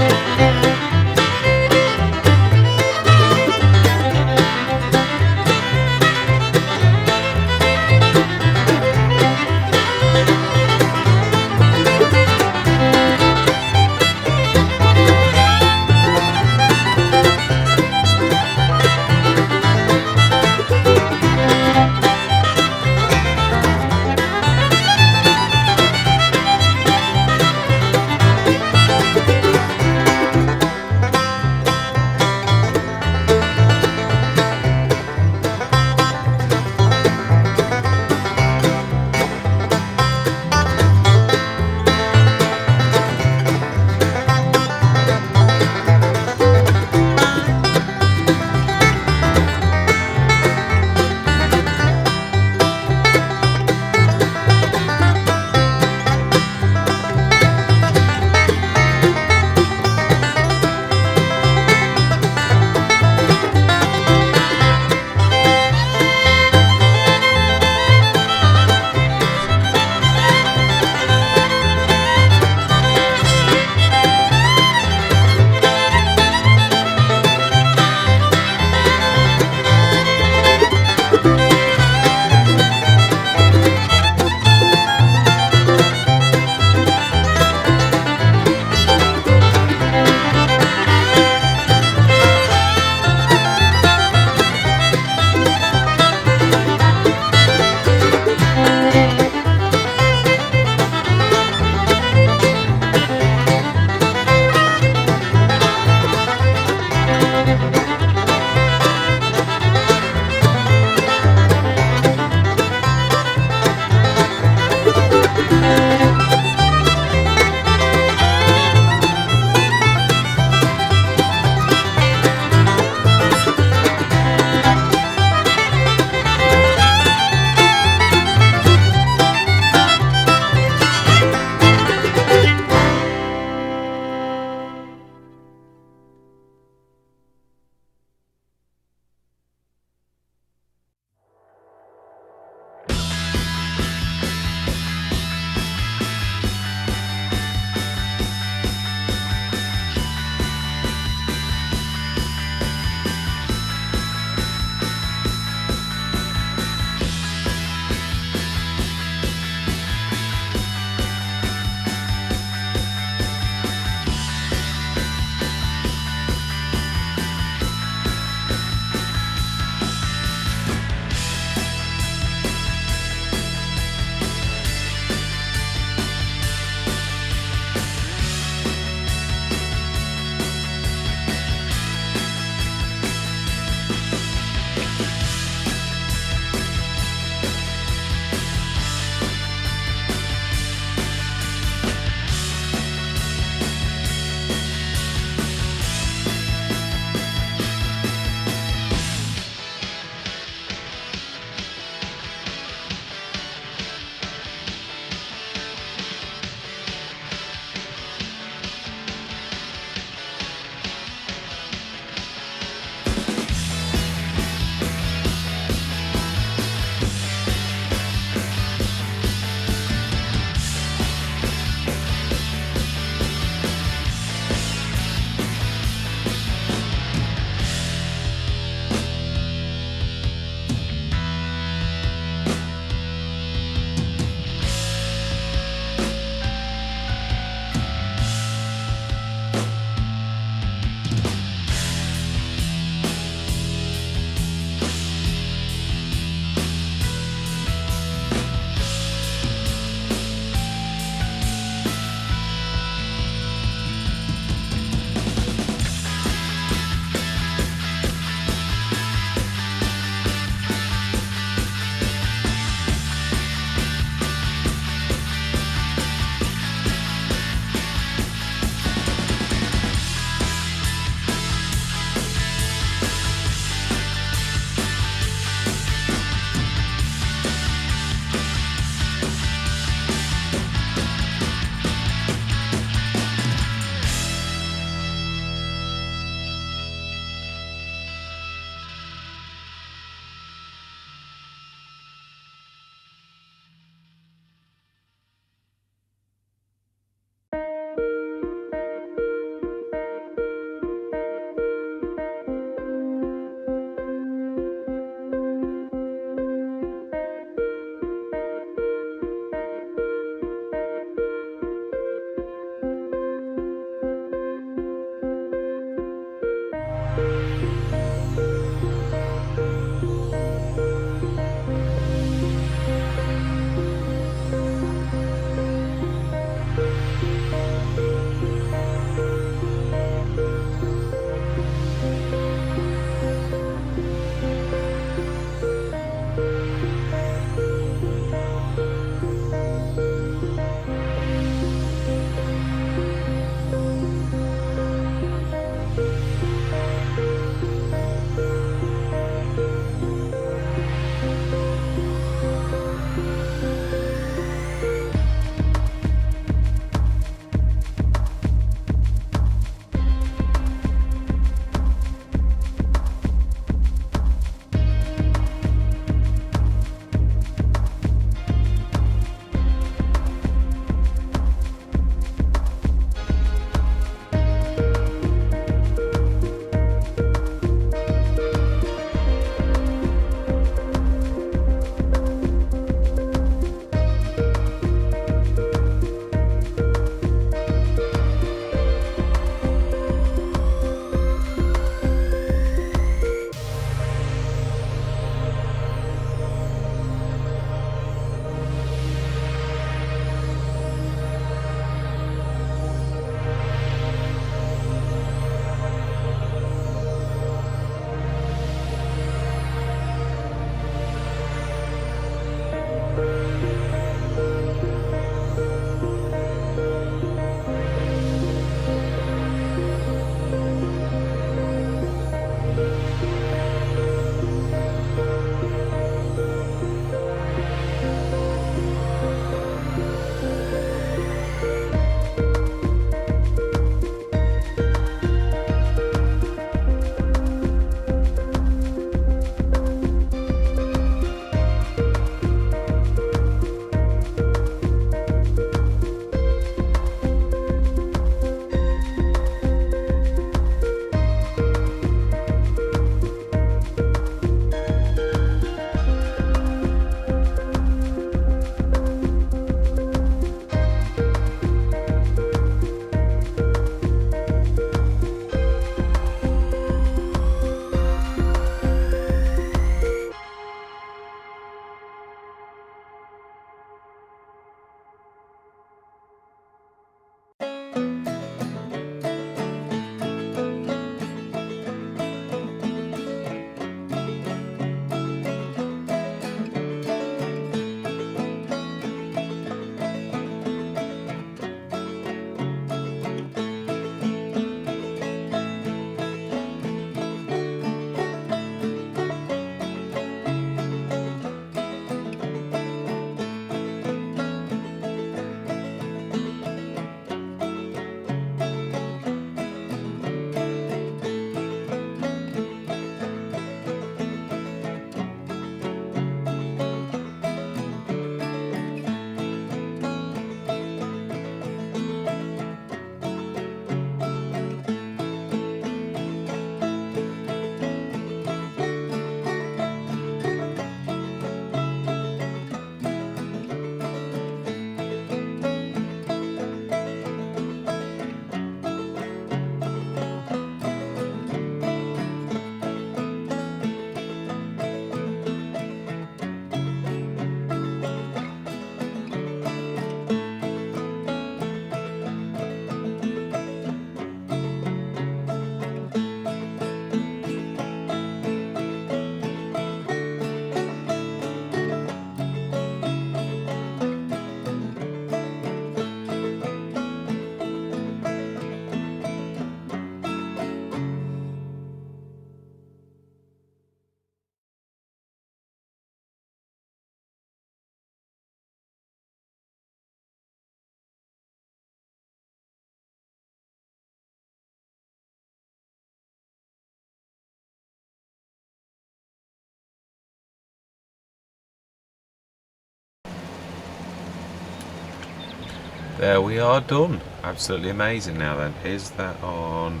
There we are, done. Absolutely amazing. Now then, is that on?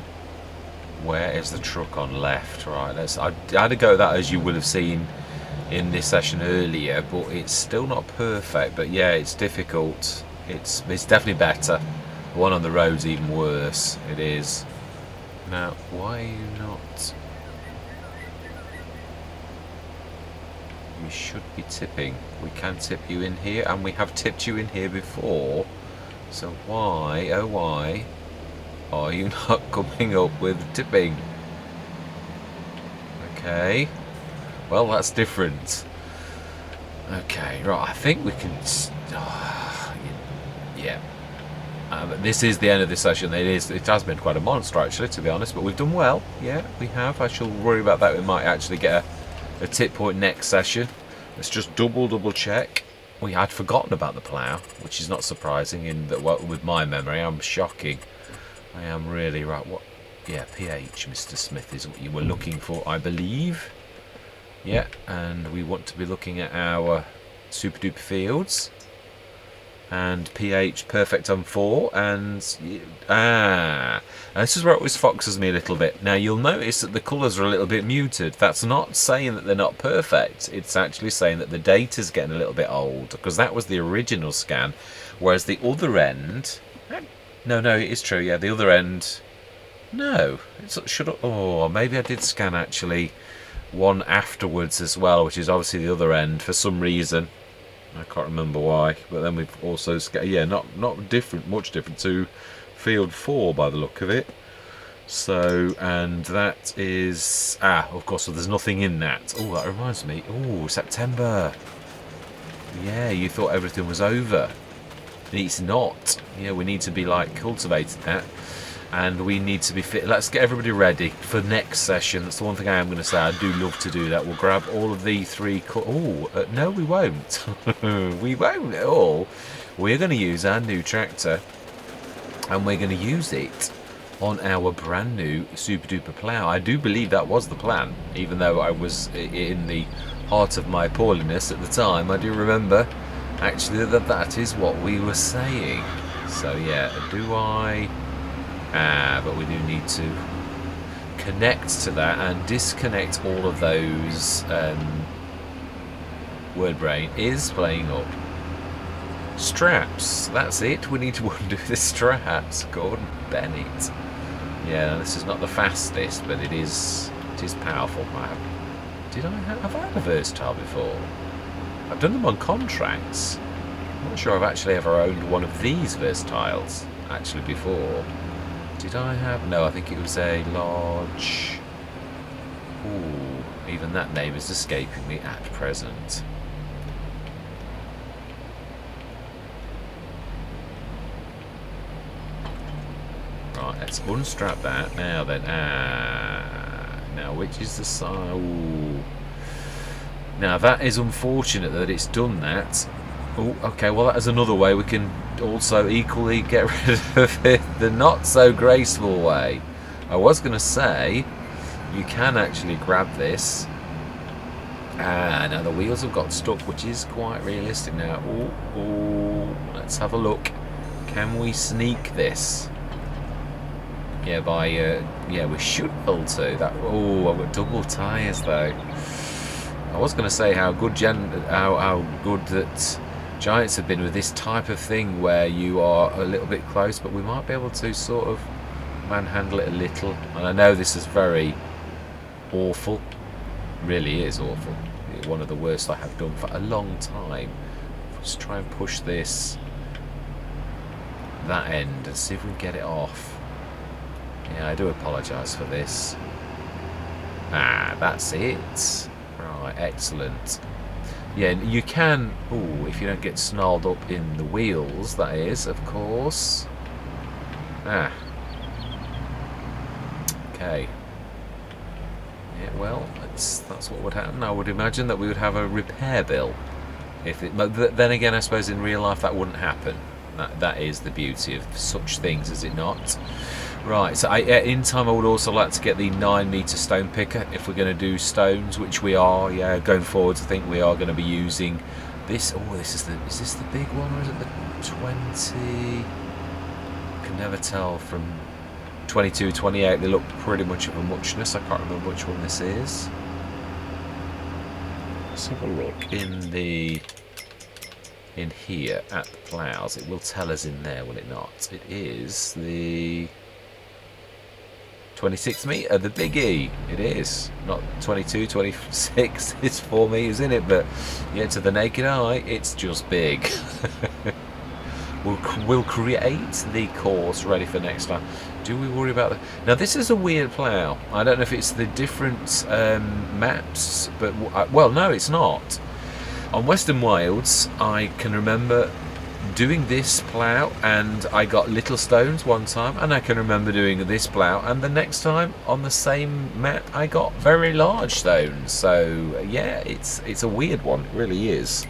Where is the truck on? Left, right. I had to go with that, as you will have seen in this session earlier, but it's still not perfect. But yeah, it's difficult. It's definitely better. The one on the road's even worse. It is. Now, why are you not? You should be tipping. We can tip you in here, and we have tipped you in here before. So why, oh why, are you not coming up with tipping? Okay. Well, that's different. Okay, right, I think we can... yeah. But this is the end of this session. It has been quite a monster, actually, to be honest, but we've done well. Yeah, we have. I shall worry about that. We might actually get a tip point next session. Let's just double check. We had forgotten about the plough, which is not surprising in that. Well, with my memory, I'm shocking. I am really right. What? Yeah, pH, Mr. Smith, is what you were looking for, I believe. Yeah, and we want to be looking at our super duper fields. And pH perfect on 4, and this is where it always foxes me a little bit. Now you'll notice that the colours are a little bit muted. That's not saying that they're not perfect. It's actually saying that the data's getting a little bit old, because that was the original scan, whereas the other end, no, it is true. Yeah, the other end, no, oh, maybe I did scan actually one afterwards as well, which is obviously the other end for some reason. I can't remember why, but then we've also, yeah, not much different to field 4 by the look of it. So, and that is, of course, so there's nothing in that. Oh, that reminds me, oh, September. Yeah, you thought everything was over. It's not. Yeah, we need to be like cultivating that. And we need to be fit. Let's get everybody ready for next session. That's the one thing I am going to say. I do love to do that. We'll grab all of the 3... no, we won't. We won't at all. We're going to use our new tractor, and we're going to use it on our brand new super duper plough. I do believe that was the plan, even though I was in the heart of my poorliness at the time. I do remember actually that is what we were saying. So yeah, do I... but we do need to connect to that and disconnect all of those. Word brain is playing up. Straps, that's it. We need to undo the straps. Gordon Bennett. Yeah, this is not the fastest, but it is powerful. Have I had a versatile before? I've done them on contracts. I'm not sure I've actually ever owned one of these versatiles actually before. Did I have? No, I think it was a large... Ooh, even that name is escaping me at present. Right, let's unstrap that. Now then, now which is the side? Ooh. Now that is unfortunate that it's done that. Oh, okay, well that is another way we can also equally get rid of it, the not so graceful way. I was going to say, you can actually grab this. Now the wheels have got stuck, which is quite realistic now. Oh, let's have a look. Can we sneak this? Yeah, yeah, we should be able to. I've got double tyres though. I was going to say how good that Giants have been with this type of thing where you are a little bit close, but we might be able to sort of manhandle it a little. And I know this is very awful, really is awful. One of the worst I have done for a long time. Let's try and push that end and see if we can get it off. Yeah, I do apologise for this. That's it. Right, excellent. Yeah, you can, if you don't get snarled up in the wheels, that is, of course. Okay. Yeah, well, that's what would happen. I would imagine that we would have a repair bill. But then again, I suppose in real life that wouldn't happen. That is the beauty of such things, is it not? Right, so in time I would also like to get the 9-metre stone picker if we're going to do stones, which we are. Yeah, going forwards I think we are going to be using This, oh, is this the big one, or is it the 20? Can never tell from 22, 28. They look pretty much of a muchness. I can't remember which one this is. Let's have a look in here at the ploughs. It will tell us in there, will it not? It is the 26 metre, the biggie. It is not 22, 26. It's 4 metres in it, but yeah, to the naked eye, it's just big. We'll create the course ready for next time. Do we worry about that? Now, this is a weird plough. I don't know if it's the different maps, but well, no, it's not. On Western Wales, I can remember doing this plough and I got little stones one time, and I can remember doing this plough and the next time on the same map I got very large stones. So yeah, it's a weird one, it really is.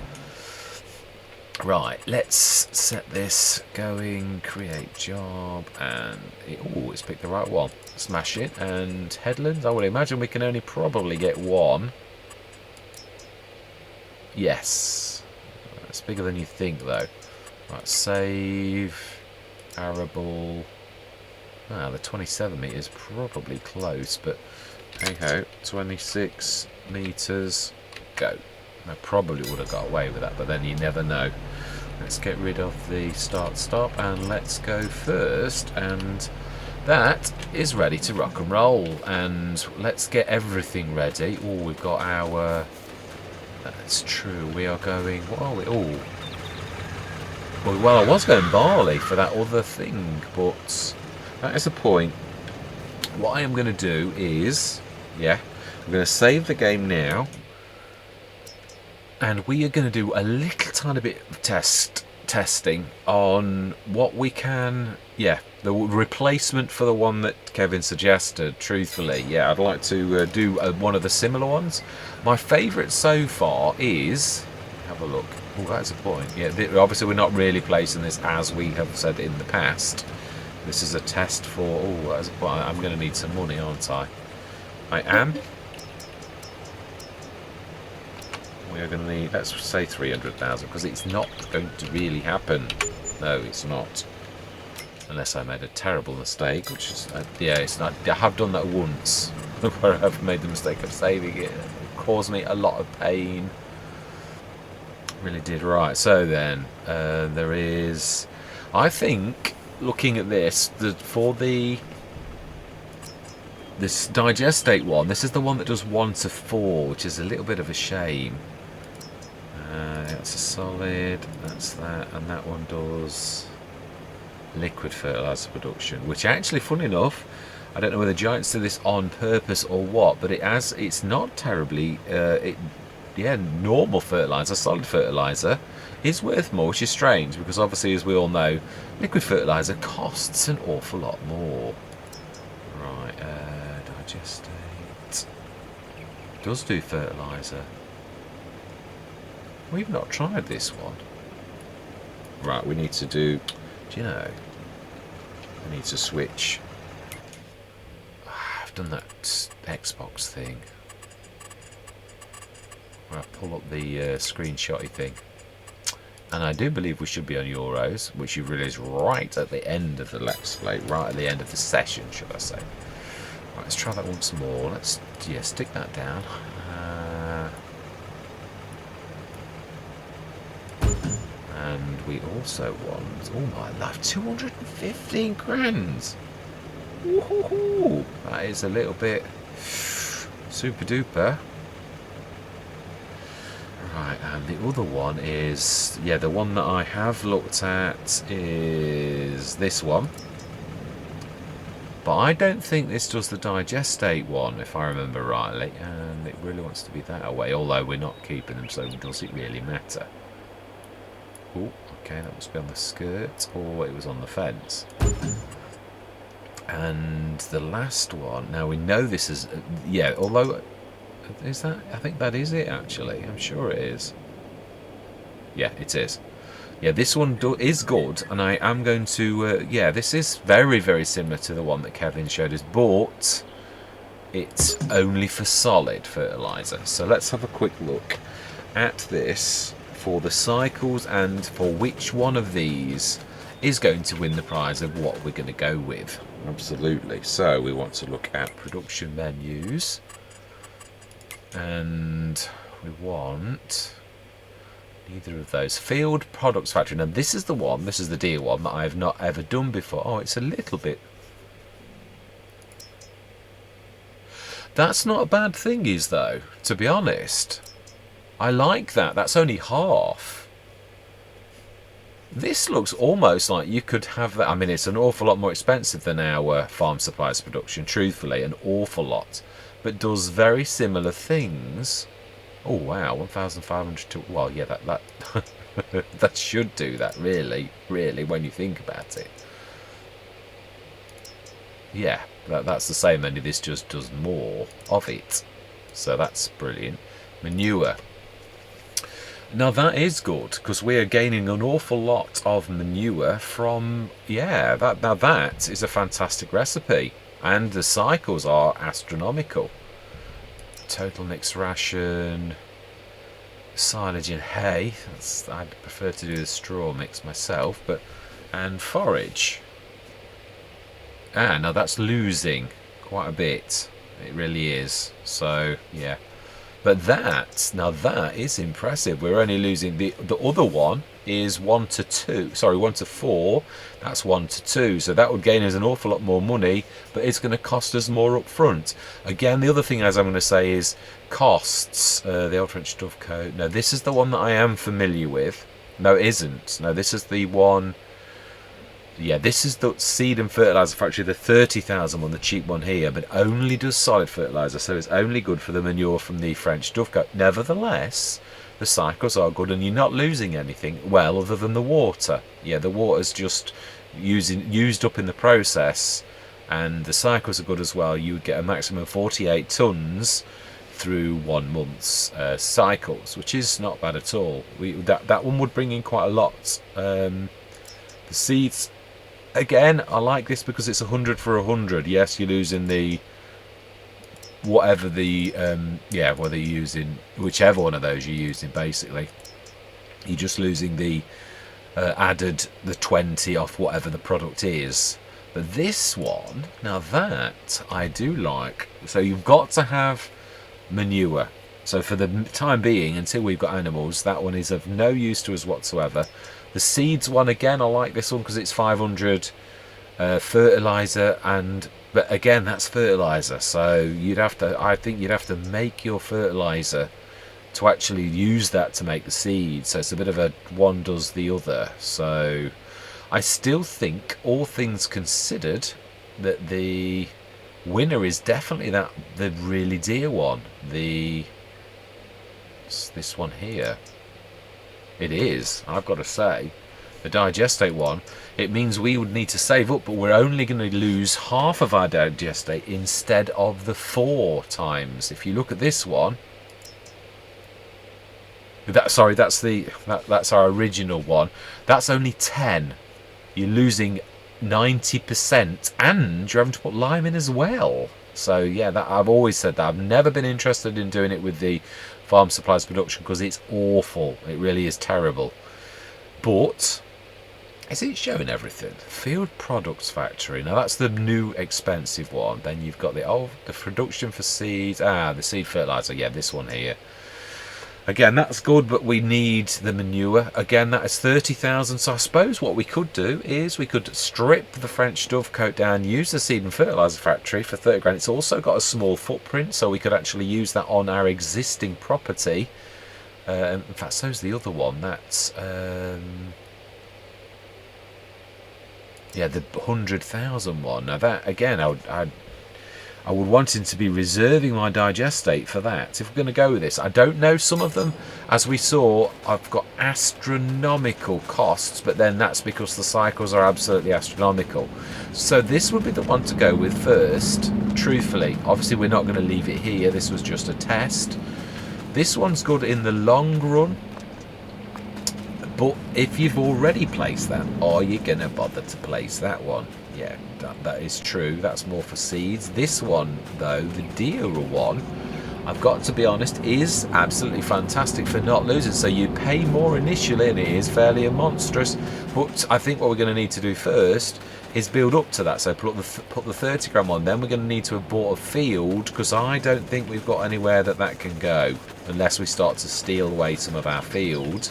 Right, let's set this going, create job, and it's picked the right one. Smash it, and headlands, I would imagine we can only probably get one. Yes, it's bigger than you think though. Right, save, arable. Ah, the 27 metres probably close, but hey ho, 26 metres, go. I probably would have got away with that, but then you never know. Let's get rid of the start-stop and let's go first, and that is ready to rock and roll. And let's get everything ready. Oh, we've got our... That's true, we are going... What are we? Oh. Well, I was going barley for that other thing, but that is the point. What I am going to do is... Yeah, I'm going to save the game now. And we are going to do a little tiny bit of testing on what we can, the replacement for the one that Kevin suggested, truthfully. Yeah, I'd like to do one of the similar ones. My favourite so far is, have a look. Oh, that's a point. Yeah, obviously we're not really placing this as we have said in the past. This is a test for, oh, that's a point. I'm going to need some money, aren't I? I am. We're going to need, let's say 300,000, because it's not going to really happen. No, it's not. Unless I made a terrible mistake, which is, yeah, it's not. I have done that once, where I've made the mistake of saving it. It caused me a lot of pain. Really did. Right, so then, there is, I think, looking at this, for this digestate one, this is the one that does 1 to 4, which is a little bit of a shame. That's a solid, that's that, and that one does liquid fertiliser production, which actually, funny enough, I don't know whether Giants do this on purpose or what, but it's not terribly, normal fertiliser, solid fertiliser, is worth more, which is strange, because obviously, as we all know, liquid fertiliser costs an awful lot more. Right, digestate does do fertiliser. We've not tried this one. Right, we need to do you know, we need to switch. I've done that Xbox thing where I pull up the screenshotty thing, and I do believe we should be on Euros, which you realise right at the end of the Let's Play, right at the end of the session, should I say. Right, let's try that once more. Let's stick that down. And we also want, oh my life, 215 grand. Woohoo! That is a little bit super duper. Right, and the other one is, the one that I have looked at is this one. But I don't think this does the digestate one, if I remember rightly, and it really wants to be that away, although we're not keeping them, so does it really matter? Oh, okay, that must be on the skirt, or it was on the fence. And the last one, now we know this is, although, is that, I think that is it actually, I'm sure it is. Yeah, it is. Yeah, this one is good, and I am going to, this is very, very similar to the one that Kevin showed us, but it's only for solid fertiliser. So let's have a quick look at this for the cycles and for which one of these is going to win the prize of what we're going to go with. Absolutely. So we want to look at production menus, and we want neither of those. Field products factory. Now this is the one, this is the deer one that I have not ever done before. Oh, it's a little bit. That's not a bad thing, is though, to be honest. I like that. That's only half. This looks almost like you could have that. I mean, it's an awful lot more expensive than our farm supplies production, truthfully, an awful lot. But does very similar things. Oh wow, 1,500 to, well, yeah, that that should do that, really, when you think about it. Yeah, that's the same, only this just does more of it. So that's brilliant. Manure. Now that is good, because we are gaining an awful lot of manure from, yeah, now that is a fantastic recipe. And the cycles are astronomical. Total mixed ration, silage and hay. I'd prefer to do the straw mix myself, but, and forage. Now that's losing quite a bit. It really is. So yeah, but now that is impressive. We're only losing the other one is 1 to 2. Sorry, 1 to 4. That's 1 to 2. So that would gain us an awful lot more money, but it's going to cost us more up front. Again, the other thing, as I'm going to say, is costs. The Old French Dovecote. No, this is the one that I am familiar with. No, it isn't. No, this is the one. Yeah, this is the seed and fertiliser factory, the 30,000 one, the cheap one here, but only does solid fertiliser, so it's only good for the manure from the French Dovecote. Nevertheless, the cycles are good, and you're not losing anything, well, other than the water. Yeah, the water's just used up in the process, and the cycles are good as well. You would get a maximum of 48 tonnes through 1 month's cycles, which is not bad at all. That one would bring in quite a lot. The seeds, again, I like this because it's 100 for 100. Yes, you're losing the whatever the whether you're using whichever one of those you're using, basically you're just losing the added the 20 off whatever the product is. But this one, now that I do like. So you've got to have manure. So for the time being, until we've got animals, that one is of no use to us whatsoever. The seeds one, again, I like this one because it's 500 fertiliser, but again, that's fertiliser. So I think you'd have to make your fertiliser to actually use that to make the seeds. So it's a bit of a one does the other. So I still think, all things considered, that the winner is definitely the really dear one. This one here. It is, I've got to say, the digestate one. It means we would need to save up, but we're only going to lose half of our digestate instead of the 4 times. If you look at this one, that's our original one. That's only 10. You're losing 90%, and you're having to put lime in as well. So yeah, I've always said that. I've never been interested in doing it with the farm supplies production because it's awful. It really is terrible. But is it showing everything? Field products factory. Now that's the new expensive one. Then you've got the production for seeds. The seed fertilizer. Yeah, this one here. Again, that's good, but we need the manure. Again, that is 30,000. So I suppose what we could do is we could strip the French Dovecote down, use the seed and fertiliser factory for 30 grand. It's also got a small footprint, so we could actually use that on our existing property. In fact, so's the other one. That's yeah, the 100,000 one. Now that, again, I would want him to be reserving my digestate for that, if we're going to go with this. I don't know, some of them, as we saw, I've got astronomical costs, but then that's because the cycles are absolutely astronomical. So this would be the one to go with first, truthfully. Obviously, we're not going to leave it here. This was just a test. This one's good in the long run, but if you've already placed that, are you going to bother to place that one? Yeah, that is true. That's more for seeds. This one, though, the dearer one, I've got to be honest, is absolutely fantastic for not losing. So you pay more initially, and it is fairly monstrous. But I think what we're going to need to do first is build up to that. So put the 30 gram on. Then we're going to need to have bought a field, because I don't think we've got anywhere that can go unless we start to steal away some of our field.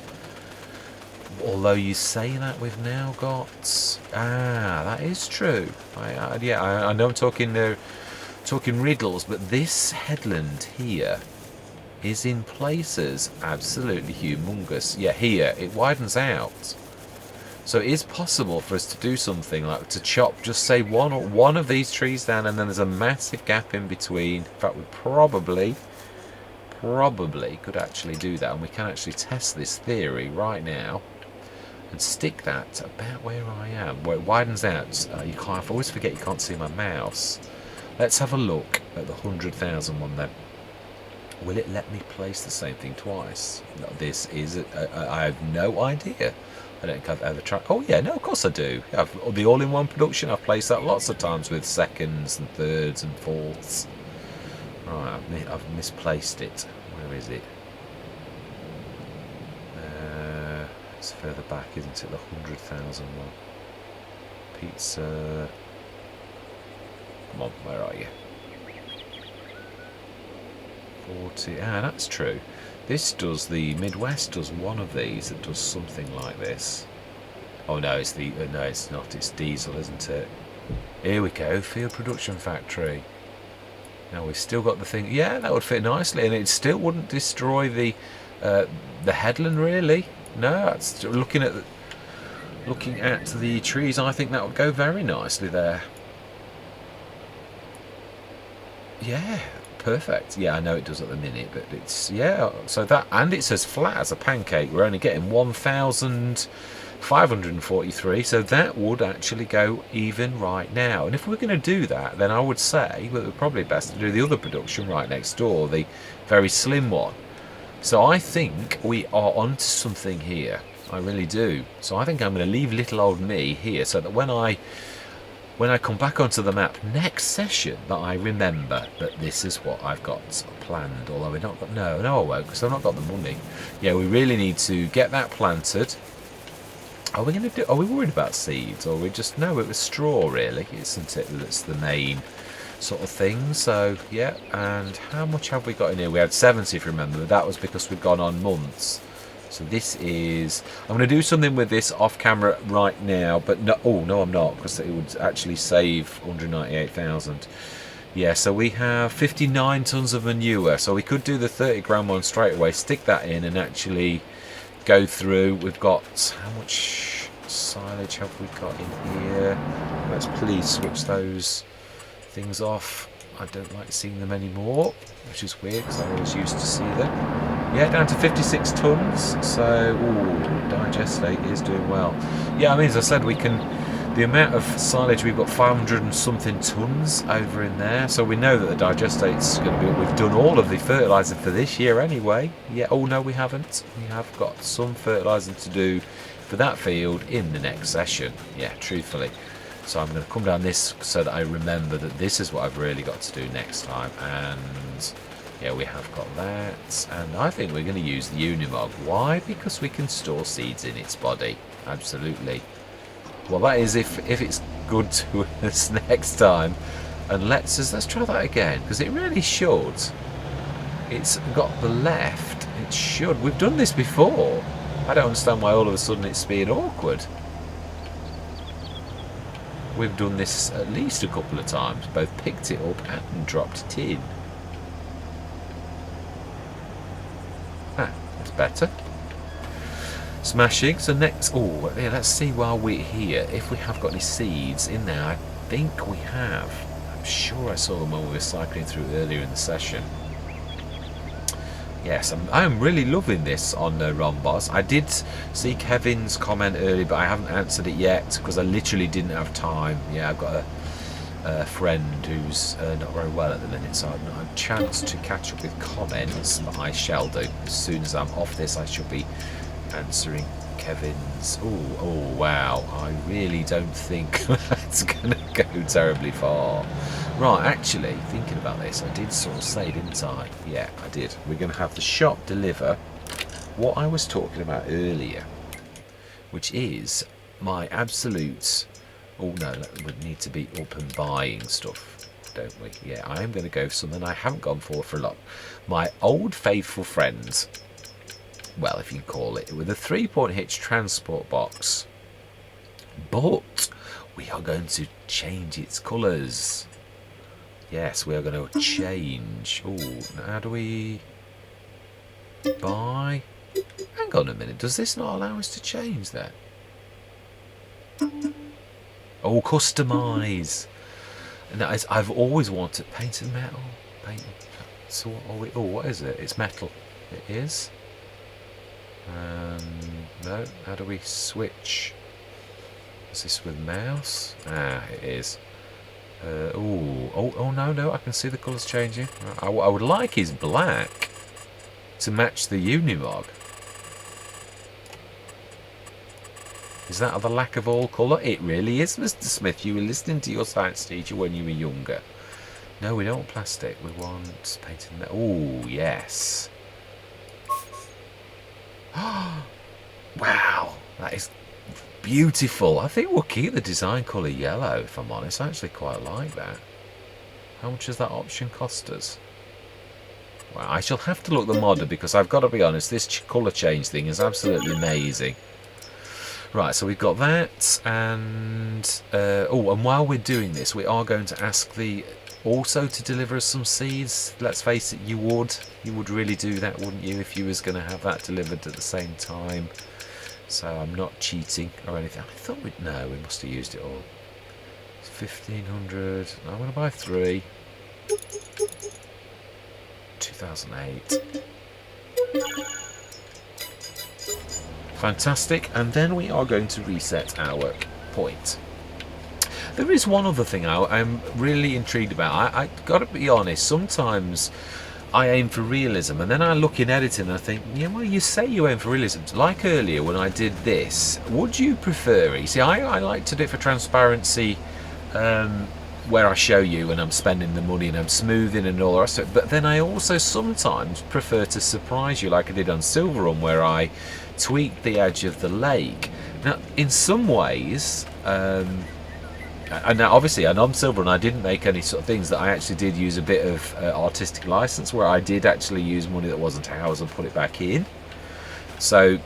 Although you say that we've now got... that is true. I know I'm talking riddles, but this headland here is in places absolutely humongous. Yeah, here it widens out, so it is possible for us to do something like to chop, just say one of these trees down, and then there's a massive gap in between. In fact, we probably could actually do that, and we can actually test this theory right now and stick that about where I am, where it widens out. I always forget you can't see my mouse. Let's have a look at the 100,000 one then. Will it let me place the same thing twice? No, this is... I have no idea. I don't think I've ever tried... Oh yeah, no, of course I do. The all-in-one production, I've placed that lots of times with seconds and thirds and fourths. Right, I've misplaced it. Where is it? It's further back, isn't it? The 100,000 one. Pizza... Come on, where are you? 40. That's true. This does, the Midwest does one of these that does something like this. Oh no, it's the no, it's not. It's diesel, isn't it? Here we go, field production factory. Now we've still got the thing. Yeah, that would fit nicely, and it still wouldn't destroy the headland, really. No, that's looking at the trees. I think that would go very nicely there. Yeah, perfect. Yeah, I know it does at the minute, but it's, yeah, so that, and it's as flat as a pancake. We're only getting 1,543, so that would actually go even right now. And if we're going to do that, then I would say that it's probably best to do the other production right next door, the very slim one. So I think we are onto something here. I really do. So I think I'm going to leave little old me here, so that when I come back onto the map next session, that I remember that this is what I've got planned. Although we've not got... No, I won't, because I've not got the money. Yeah, we really need to get that planted. Are we worried about seeds? Or we just... No, it was straw, really, isn't it? That's the main sort of thing. So, yeah, and how much have we got in here? We had 70, if you remember, but that was because we'd gone on months. So this is... I'm going to do something with this off camera right now, but no... Oh, no, I'm not, because it would actually save 198,000. Yeah, so we have 59 tons of manure. So we could do the 30 gram one straight away, stick that in, and actually go through. We've got... How much silage have we got in here? Let's please switch those things off. I don't like seeing them anymore, which is weird, because I always used to see them. Yeah, down to 56 tons, so digestate is doing well. Yeah, I mean, as I said, we can... The amount of silage, we've got 500 and something tons over in there, so we know that the digestate's going to be... We've done all of the fertiliser for this year anyway. Yeah, oh no, we haven't. We have got some fertiliser to do for that field in the next session. Yeah, truthfully. So I'm going to come down this so that I remember that this is what I've really got to do next time. And yeah, we have got that. And I think we're going to use the Unimog. Why? Because we can store seeds in its body. Absolutely. Well, that is if it's good to us next time. And let's try that again, because it really should. It's got the left. It should. We've done this before. I don't understand why all of a sudden it's being awkward. We've done this at least a couple of times, both picked it up and dropped it in. That's better. Smashing. So next, oh yeah, let's see while we're here if we have got any seeds in there. I think we have. I'm sure I saw them when we were cycling through earlier in the session. Yes, I'm really loving this on Romboz. I did see Kevin's comment earlier, but I haven't answered it yet because I literally didn't have time. Yeah, I've got a friend who's not very well at the minute, so I've not had a chance to catch up with comments, but I shall do. As soon as I'm off this, I shall be answering Kevin's. Oh wow, I really don't think that's going to go terribly far. Right, actually, thinking about this, I did sort of say, didn't I? Yeah, I did. We're going to have the shop deliver what I was talking about earlier, which is my absolute... Oh no, that would need to be up and buying stuff, don't we? Yeah, I am going to go for something I haven't gone for a lot. My old faithful friends, well, if you can call it, with a 3-point hitch transport box. But we are going to change its colours. Yes, we are going to change. Oh, how do we buy? Hang on a minute. Does this not allow us to change that? Oh, customise. No, I've always wanted painted metal. Painted. So what? Oh, what is it? It's metal. It is. No. How do we switch? Is this with mouse? Ah, it is. Oh no, I can see the colours changing. I would like his black to match the Unimog. Is that the lack of all colour? It really is, Mr. Smith. You were listening to your science teacher when you were younger. No, we don't want plastic. We want painted metal. Oh, yes. Wow, that is beautiful. I think we'll keep the design colour yellow, if I'm honest. I actually quite like that. How much does that option cost us? Well, I shall have to look the modder because I've got to be honest, this colour change thing is absolutely amazing. Right, so we've got that, and and while we're doing this, we are going to ask the also to deliver us some seeds. Let's face it, you would really do that, wouldn't you, if you was going to have that delivered at the same time? So I'm not cheating or anything. I thought we must have used it all. It's 1,500. I'm going to buy 3. 2008. Fantastic. And then we are going to reset our point. There is one other thing I'm really intrigued about. I got to be honest, sometimes I aim for realism, and then I look in editing and I think, yeah, well, you say you aim for realism. Like earlier when I did this, would you prefer it? You see, I like to do it for transparency, where I show you and I'm spending the money and I'm smoothing and all the rest of it. But then I also sometimes prefer to surprise you, like I did on Silver Run, where I tweaked the edge of the lake. Now, in some ways, and now obviously on Silver Run I didn't make any sort of things that I actually did use a bit of artistic license, where I did actually use money that wasn't ours and put it back in. So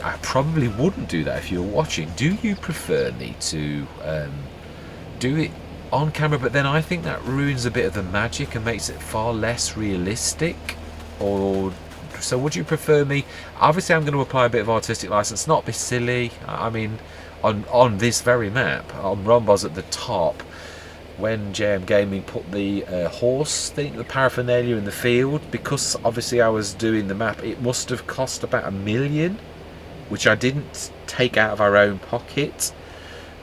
I probably wouldn't do that if you were watching. Do you prefer me to do it on camera, but then I think that ruins a bit of the magic and makes it far less realistic? Or so would you prefer me? Obviously I'm going to apply a bit of artistic license, not be silly. I mean, on this very map, on Romboz at the top, when JM Gaming put the horse thing, the paraphernalia in the field, because obviously I was doing the map, it must have cost about $1 million, which I didn't take out of our own pocket,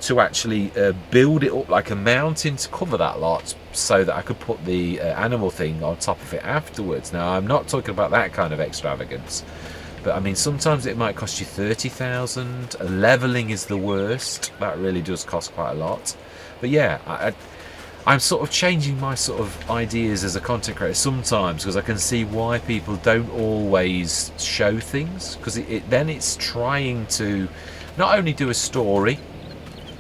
to actually build it up like a mountain to cover that lot, so that I could put the animal thing on top of it afterwards. Now, I'm not talking about that kind of extravagance, but I mean, sometimes it might cost you 30,000. Leveling is the worst. That really does cost quite a lot. But yeah, I'm sort of changing my sort of ideas as a content creator sometimes, because I can see why people don't always show things, because then it's trying to not only do a story,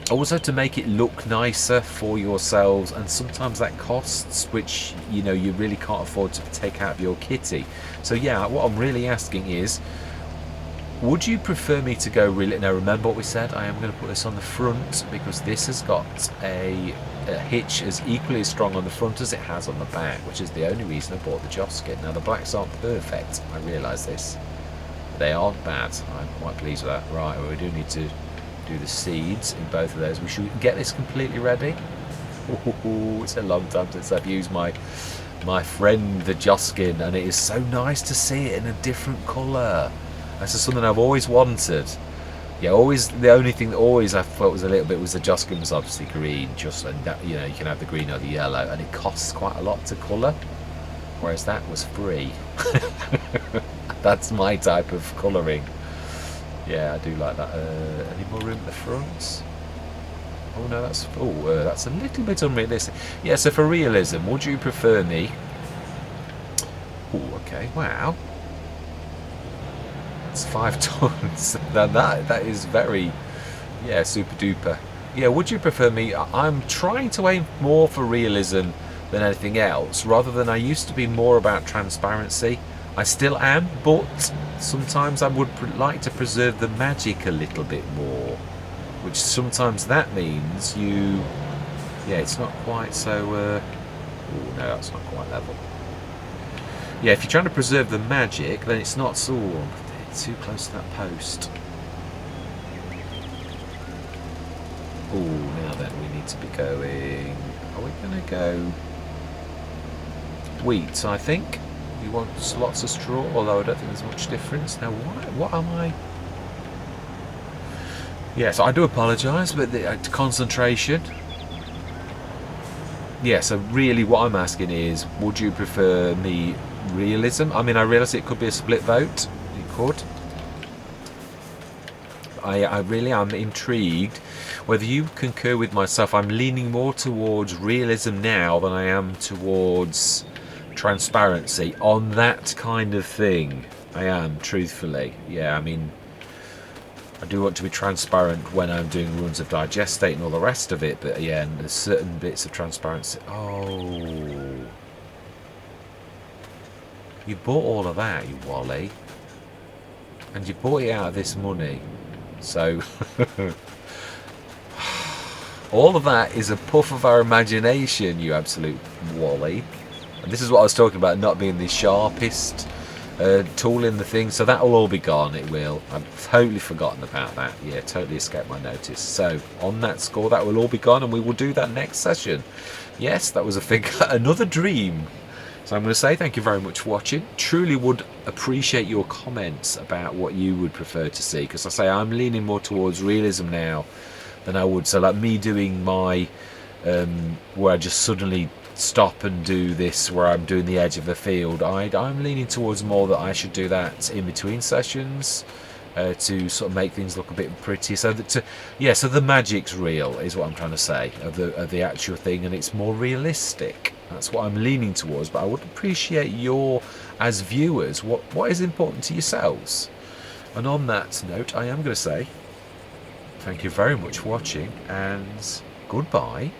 also to make it look nicer for yourselves, and sometimes that costs, which, you know, you really can't afford to take out of your kitty. So yeah, what I'm really asking is, would you prefer me to go really... Now remember what we said, I am going to put this on the front, because this has got a hitch as equally as strong on the front as it has on the back, which is the only reason I bought the Joskin. Now the blacks aren't perfect, I realise this. They aren't bad, I'm quite pleased with that. Right, well, we do need to do the seeds in both of those. We should get this completely ready. Ooh, it's a long time since I've used my friend the Joskin, and it is so nice to see it in a different colour. That's just something I've always wanted. Yeah, always the only thing that always I felt was a little bit was the Joskin was obviously green, just, and that, you know, you can have the green or the yellow, and it costs quite a lot to colour, whereas that was free. That's my type of colouring. Yeah, I do like that. Any more room at the front? Oh no, that's that's a little bit unrealistic. Yeah, so for realism, would you prefer me? Oh, okay. Wow, it's 5 tons. Now that is very, yeah, super duper. Yeah, would you prefer me? I'm trying to aim more for realism than anything else, rather than I used to be more about transparency. I still am, but sometimes I would like to preserve the magic a little bit more, which sometimes that means you, yeah, it's not quite so, oh no, that's not quite level. Yeah, if you're trying to preserve the magic, then it's not so, it's too close to that post. Oh, now then we need to be going, are we going to go wheat, I think? We want lots of straw, although I don't think there's much difference. Now, what am I? Yes, I do apologise, but the concentration. Yeah, so really what I'm asking is, would you prefer me realism? I mean, I realise it could be a split vote. It could. I really am intrigued whether you concur with myself. I'm leaning more towards realism now than I am towards transparency on that kind of thing. I am, truthfully. Yeah, I mean, I do want to be transparent when I'm doing runs of digestate and all the rest of it, but yeah, and there's certain bits of transparency. Oh, you bought all of that, you Wally, and you bought it out of this money, so all of that is a puff of our imagination, you absolute Wally. And this is what I was talking about, not being the sharpest tool in the thing, so that will all be gone. It will. I've totally forgotten about that. Yeah, totally escaped my notice. So on that score, that will all be gone, and we will do that next session. Yes, that was a figure, another dream. So I'm going to say thank you very much for watching. Truly would appreciate your comments about what you would prefer to see, because I say I'm leaning more towards realism now than I would. So like me doing my where I just suddenly stop and do this where I'm doing the edge of the field, I'm leaning towards more that I should do that in between sessions to sort of make things look a bit pretty, so that yeah, so the magic's real is what I'm trying to say of the actual thing, and it's more realistic. That's what I'm leaning towards. But I would appreciate your, as viewers, what is important to yourselves. And on that note, I am going to say thank you very much for watching, and goodbye.